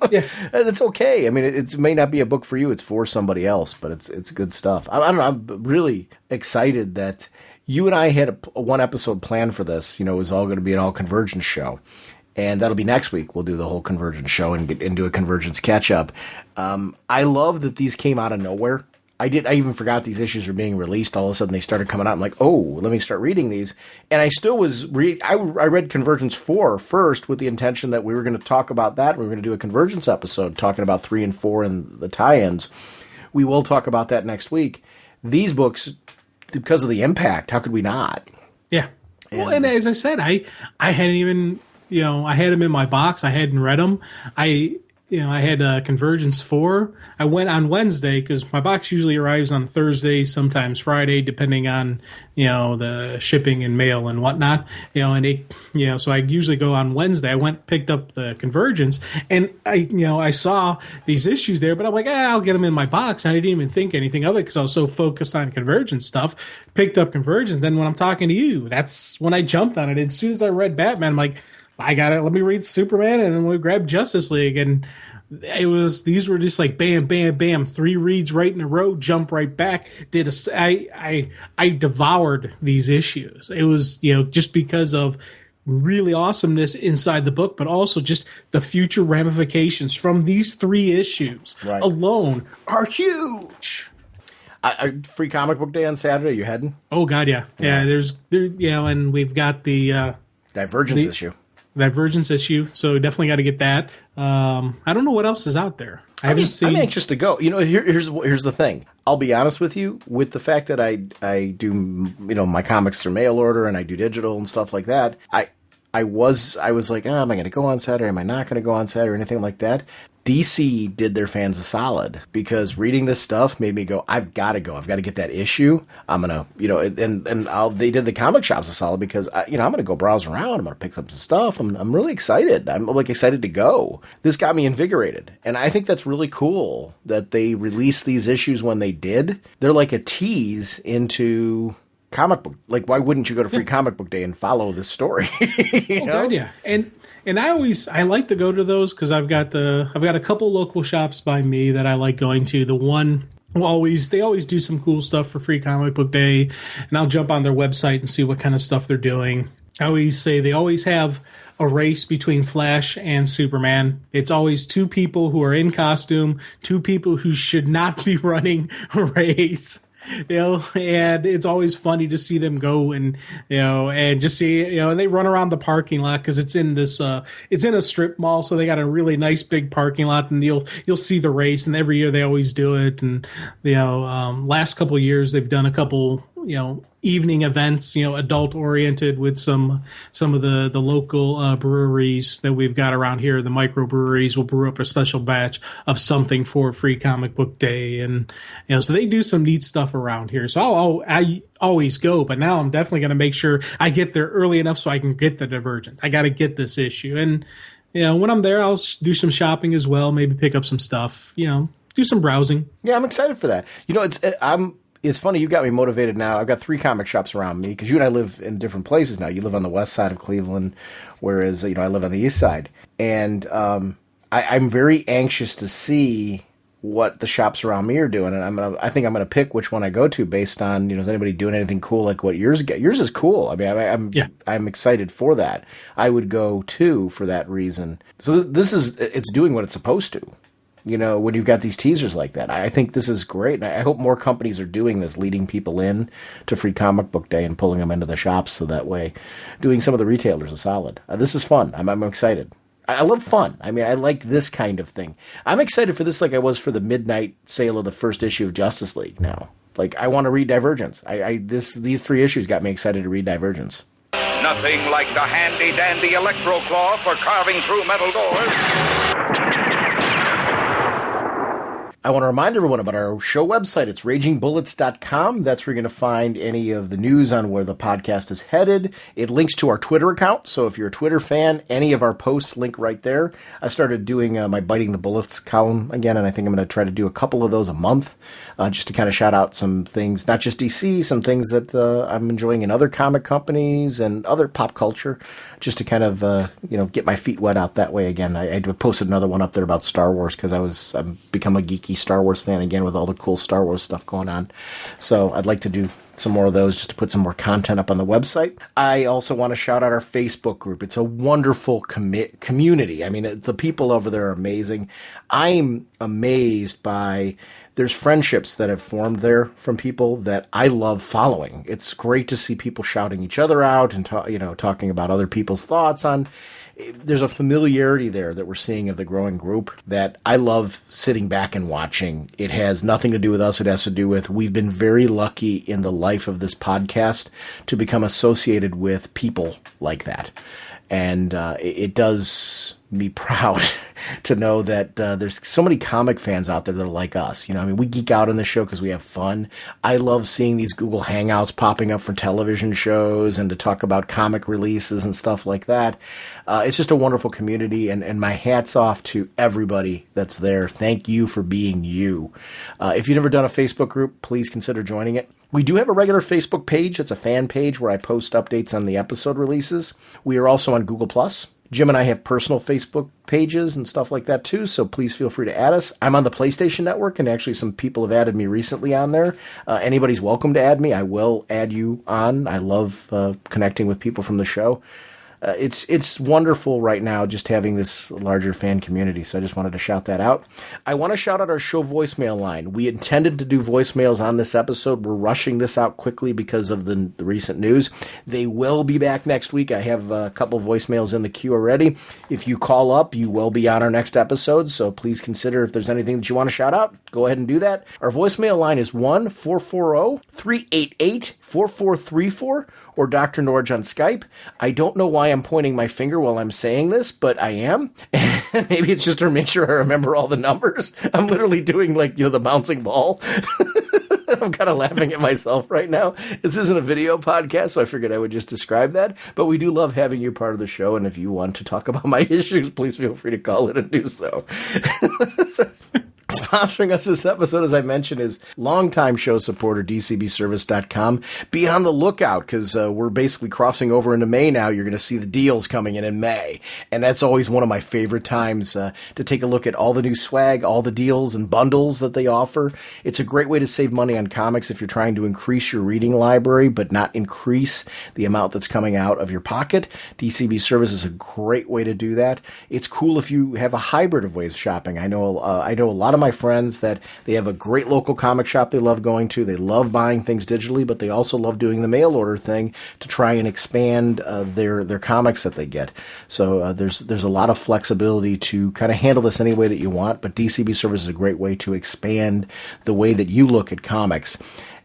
Yeah. It's okay. I mean, it may not be a book for you. It's for somebody else, but it's good stuff. I don't know. I'm really excited that you and I had a one episode planned for this. It was all going to be an all Convergence show. And that'll be next week. We'll do the whole Convergence show and get into a Convergence catch-up. I love that these came out of nowhere. I even forgot these issues were being released. All of a sudden, they started coming out. I'm like, oh, let me start reading these. And I still was I read Convergence 4 first with the intention that we were going to talk about that. We were going to do a Convergence episode talking about 3 and 4 and the tie-ins. We will talk about that next week. These books, because of the impact, how could we not? Yeah. And as I said, I hadn't even... I had them in my box. I hadn't read them. I had Convergence 4. I went on Wednesday because my box usually arrives on Thursday, sometimes Friday, depending on, the shipping and mail and whatnot. So I usually go on Wednesday. I went, picked up the Convergence, and I saw these issues there, but I'm like, I'll get them in my box. And I didn't even think anything of it because I was so focused on Convergence stuff. Picked up Convergence. Then when I'm talking to you, that's when I jumped on it. As soon as I read Batman, I'm like, I got it. Let me read Superman, and then we grabbed Justice League, and these were just like bam, bam, bam, 3 reads right in a row, jump right back. I devoured these issues. It was just because of really awesomeness inside the book, but also just the future ramifications from these 3 issues alone are huge. Free Comic Book Day on Saturday. You heading? Oh God, yeah. And we've got the Divergence issue. Divergence issue, so definitely got to get that. I don't know what else is out there. I'm anxious to go. Here's the thing. I'll be honest with you. With the fact that I do my comics through mail order and I do digital and stuff like that, I was like, am I going to go on Saturday? Am I not going to go on Saturday or anything like that? DC did their fans a solid because reading this stuff made me go, I've got to go. I've got to get that issue. I'm going to, they did the comic shops a solid because, I'm going to go browse around. I'm going to pick up some stuff. I'm really excited. I'm excited to go. This got me invigorated. And I think that's really cool that they released these issues when they did. They're like a tease into comic book. Like, why wouldn't you go to Free Comic Book Day and follow this story? God, yeah. And I like to go to those because I've got a couple local shops by me that I like going to. The one they always do some cool stuff for Free Comic Book Day, and I'll jump on their website and see what kind of stuff they're doing. I always say they always have a race between Flash and Superman. It's always 2 people who are in costume, 2 people who should not be running a race. And it's always funny to see them go and just see, and they run around the parking lot because it's in a strip mall. So they got a really nice big parking lot, and you'll see the race, and every year they always do it. And, last couple of years they've done a couple, evening events, adult oriented with some of the local breweries that we've got around here. The microbreweries will brew up a special batch of something for Free Comic Book Day, and so they do some neat stuff around here. So I always go, but now I'm definitely going to make sure I get there early enough so I can get the Divergent. I got to get this issue, and when I'm there, I'll do some shopping as well. Maybe pick up some stuff. Do some browsing. Yeah, I'm excited for that. It's funny, you got me motivated now. I've got 3 comic shops around me because you and I live in different places now. You live on the west side of Cleveland, whereas I live on the east side. And I'm very anxious to see what the shops around me are doing, and I think I'm gonna pick which one I go to based on is anybody doing anything cool like what yours get. Yours is cool. I mean, I'm excited for that. I would go too for that reason. So it's doing what it's supposed to. When you've got these teasers like that, I think this is great. And I hope more companies are doing this, leading people in to Free Comic Book Day and pulling them into the shops so that way doing some of the retailers a solid. This is fun. I'm excited. I love fun. I mean, I like this kind of thing. I'm excited for this like I was for the midnight sale of the first issue of Justice League now. Like, I want to read Divergence. These 3 issues got me excited to read Divergence. Nothing like the handy-dandy electro claw for carving through metal doors. I want to remind everyone about our show website. It's ragingbullets.com. That's where you're going to find any of the news on where the podcast is headed. It links to our Twitter account. So if you're a Twitter fan, any of our posts link right there. I've started doing my Biting the Bullets column again, and I think I'm going to try to do a couple of those a month just to kind of shout out some things, not just DC, some things that I'm enjoying in other comic companies and other pop culture, just to kind of, get my feet wet out that way again. I posted another one up there about Star Wars because I've become a geeky Star Wars fan again with all the cool Star Wars stuff going on. So I'd like to do some more of those just to put some more content up on the website. I also want to shout out our Facebook group. It's a wonderful community. I mean, the people over there are amazing. I'm amazed by there's friendships that have formed there from people that I love following. It's great to see people shouting each other out and talking about other people's thoughts on. There's a familiarity there that we're seeing of the growing group that I love sitting back and watching. It has nothing to do with us. It has to do with we've been very lucky in the life of this podcast to become associated with people like that. And it does me proud to know that there's so many comic fans out there that are like us. We geek out on this show because we have fun. I love seeing these Google Hangouts popping up for television shows and to talk about comic releases and stuff like that. It's just a wonderful community, and my hat's off to everybody that's there. Thank you for being you. If you've never done a Facebook group, please consider joining it. We do have a regular Facebook page. It's a fan page where I post updates on the episode releases. We are also on Google+. Jim and I have personal Facebook pages and stuff like that too, so please feel free to add us. I'm on the PlayStation Network, and actually some people have added me recently on there. Anybody's welcome to add me. I will add you on. I love connecting with people from the show. It's wonderful right now just having this larger fan community, so I just wanted to shout that out. I want to shout out our show voicemail line. We intended to do voicemails on this episode. We're rushing this out quickly because of the recent news. They will be back next week. I have a couple voicemails in the queue already. If you call up, you will be on our next episode, so please consider if there's anything that you want to shout out, go ahead and do that. Our voicemail line is 1-440-388-4434 or Dr. Norge on Skype. I don't know why I'm pointing my finger while I'm saying this, but I am. Maybe it's just to make sure I remember all the numbers. I'm literally doing the bouncing ball. I'm kind of laughing at myself right now. This isn't a video podcast, so I figured I would just describe that. But we do love having you part of the show, and if you want to talk about my issues, please feel free to call in and do so. Sponsoring us this episode, as I mentioned, is longtime show supporter DCBService.com. Be on the lookout because we're basically crossing over into May now. You're going to see the deals coming in May. And that's always one of my favorite times to take a look at all the new swag, all the deals and bundles that they offer. It's a great way to save money on comics if you're trying to increase your reading library but not increase the amount that's coming out of your pocket. DCB Service is a great way to do that. It's cool if you have a hybrid of ways of shopping. I know a lot of my friends that they have a great local comic shop they love going to. They love buying things digitally, but they also love doing the mail order thing to try and expand their comics that they get. So there's a lot of flexibility to kind of handle this any way that you want, but DCB Service is a great way to expand the way that you look at comics.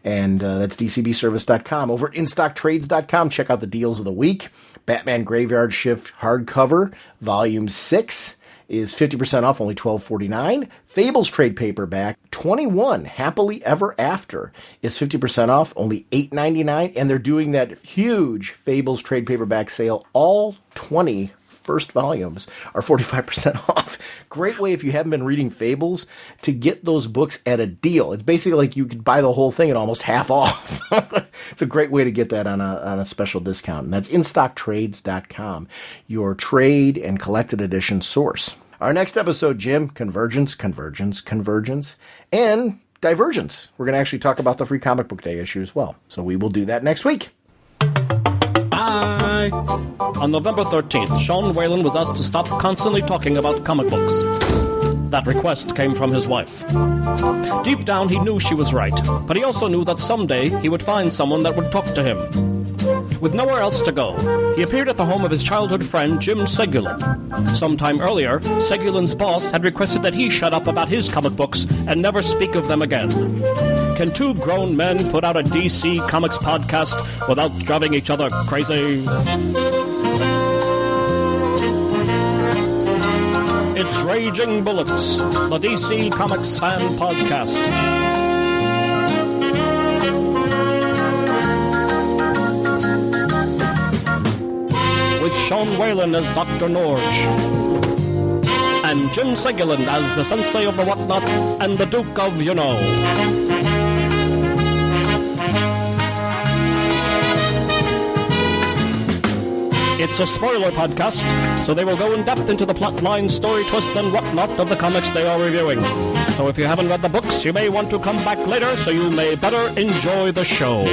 And that's DCBService.com. Over at InStockTrades.com, check out the deals of the week. Batman Graveyard Shift hardcover, volume 6. Is 50% off, only $12.49. Fables trade paperback, 21, Happily Ever After, is 50% off, only $8.99. And they're doing that huge Fables trade paperback sale. All 20 first volumes are 45% off. Great way, if you haven't been reading Fables, to get those books at a deal. It's basically like you could buy the whole thing at almost half off. It's a great way to get that on a special discount. And that's InStockTrades.com, your trade and collected edition source. Our next episode, Jim, convergence, and divergence. We're going to actually talk about the Free Comic Book Day issue as well. So we will do that next week. Bye. On November 13th, Sean Whalen was asked to stop constantly talking about comic books. That request came from his wife. Deep down, he knew she was right, but he also knew that someday he would find someone that would talk to him. With nowhere else to go, he appeared at the home of his childhood friend Jim Segulin. Sometime earlier, Segulin's boss had requested that he shut up about his comic books and never speak of them again. Can two grown men put out a DC Comics podcast without driving each other crazy? It's Raging Bullets, the DC Comics fan podcast. With Sean Whalen as Dr. Norge, and Jim Seguland as the Sensei of the Whatnot and the Duke of You Know. It's a spoiler podcast, so they will go in depth into the plot line, story twists, and whatnot of the comics they are reviewing. So if you haven't read the books, you may want to come back later so you may better enjoy the show.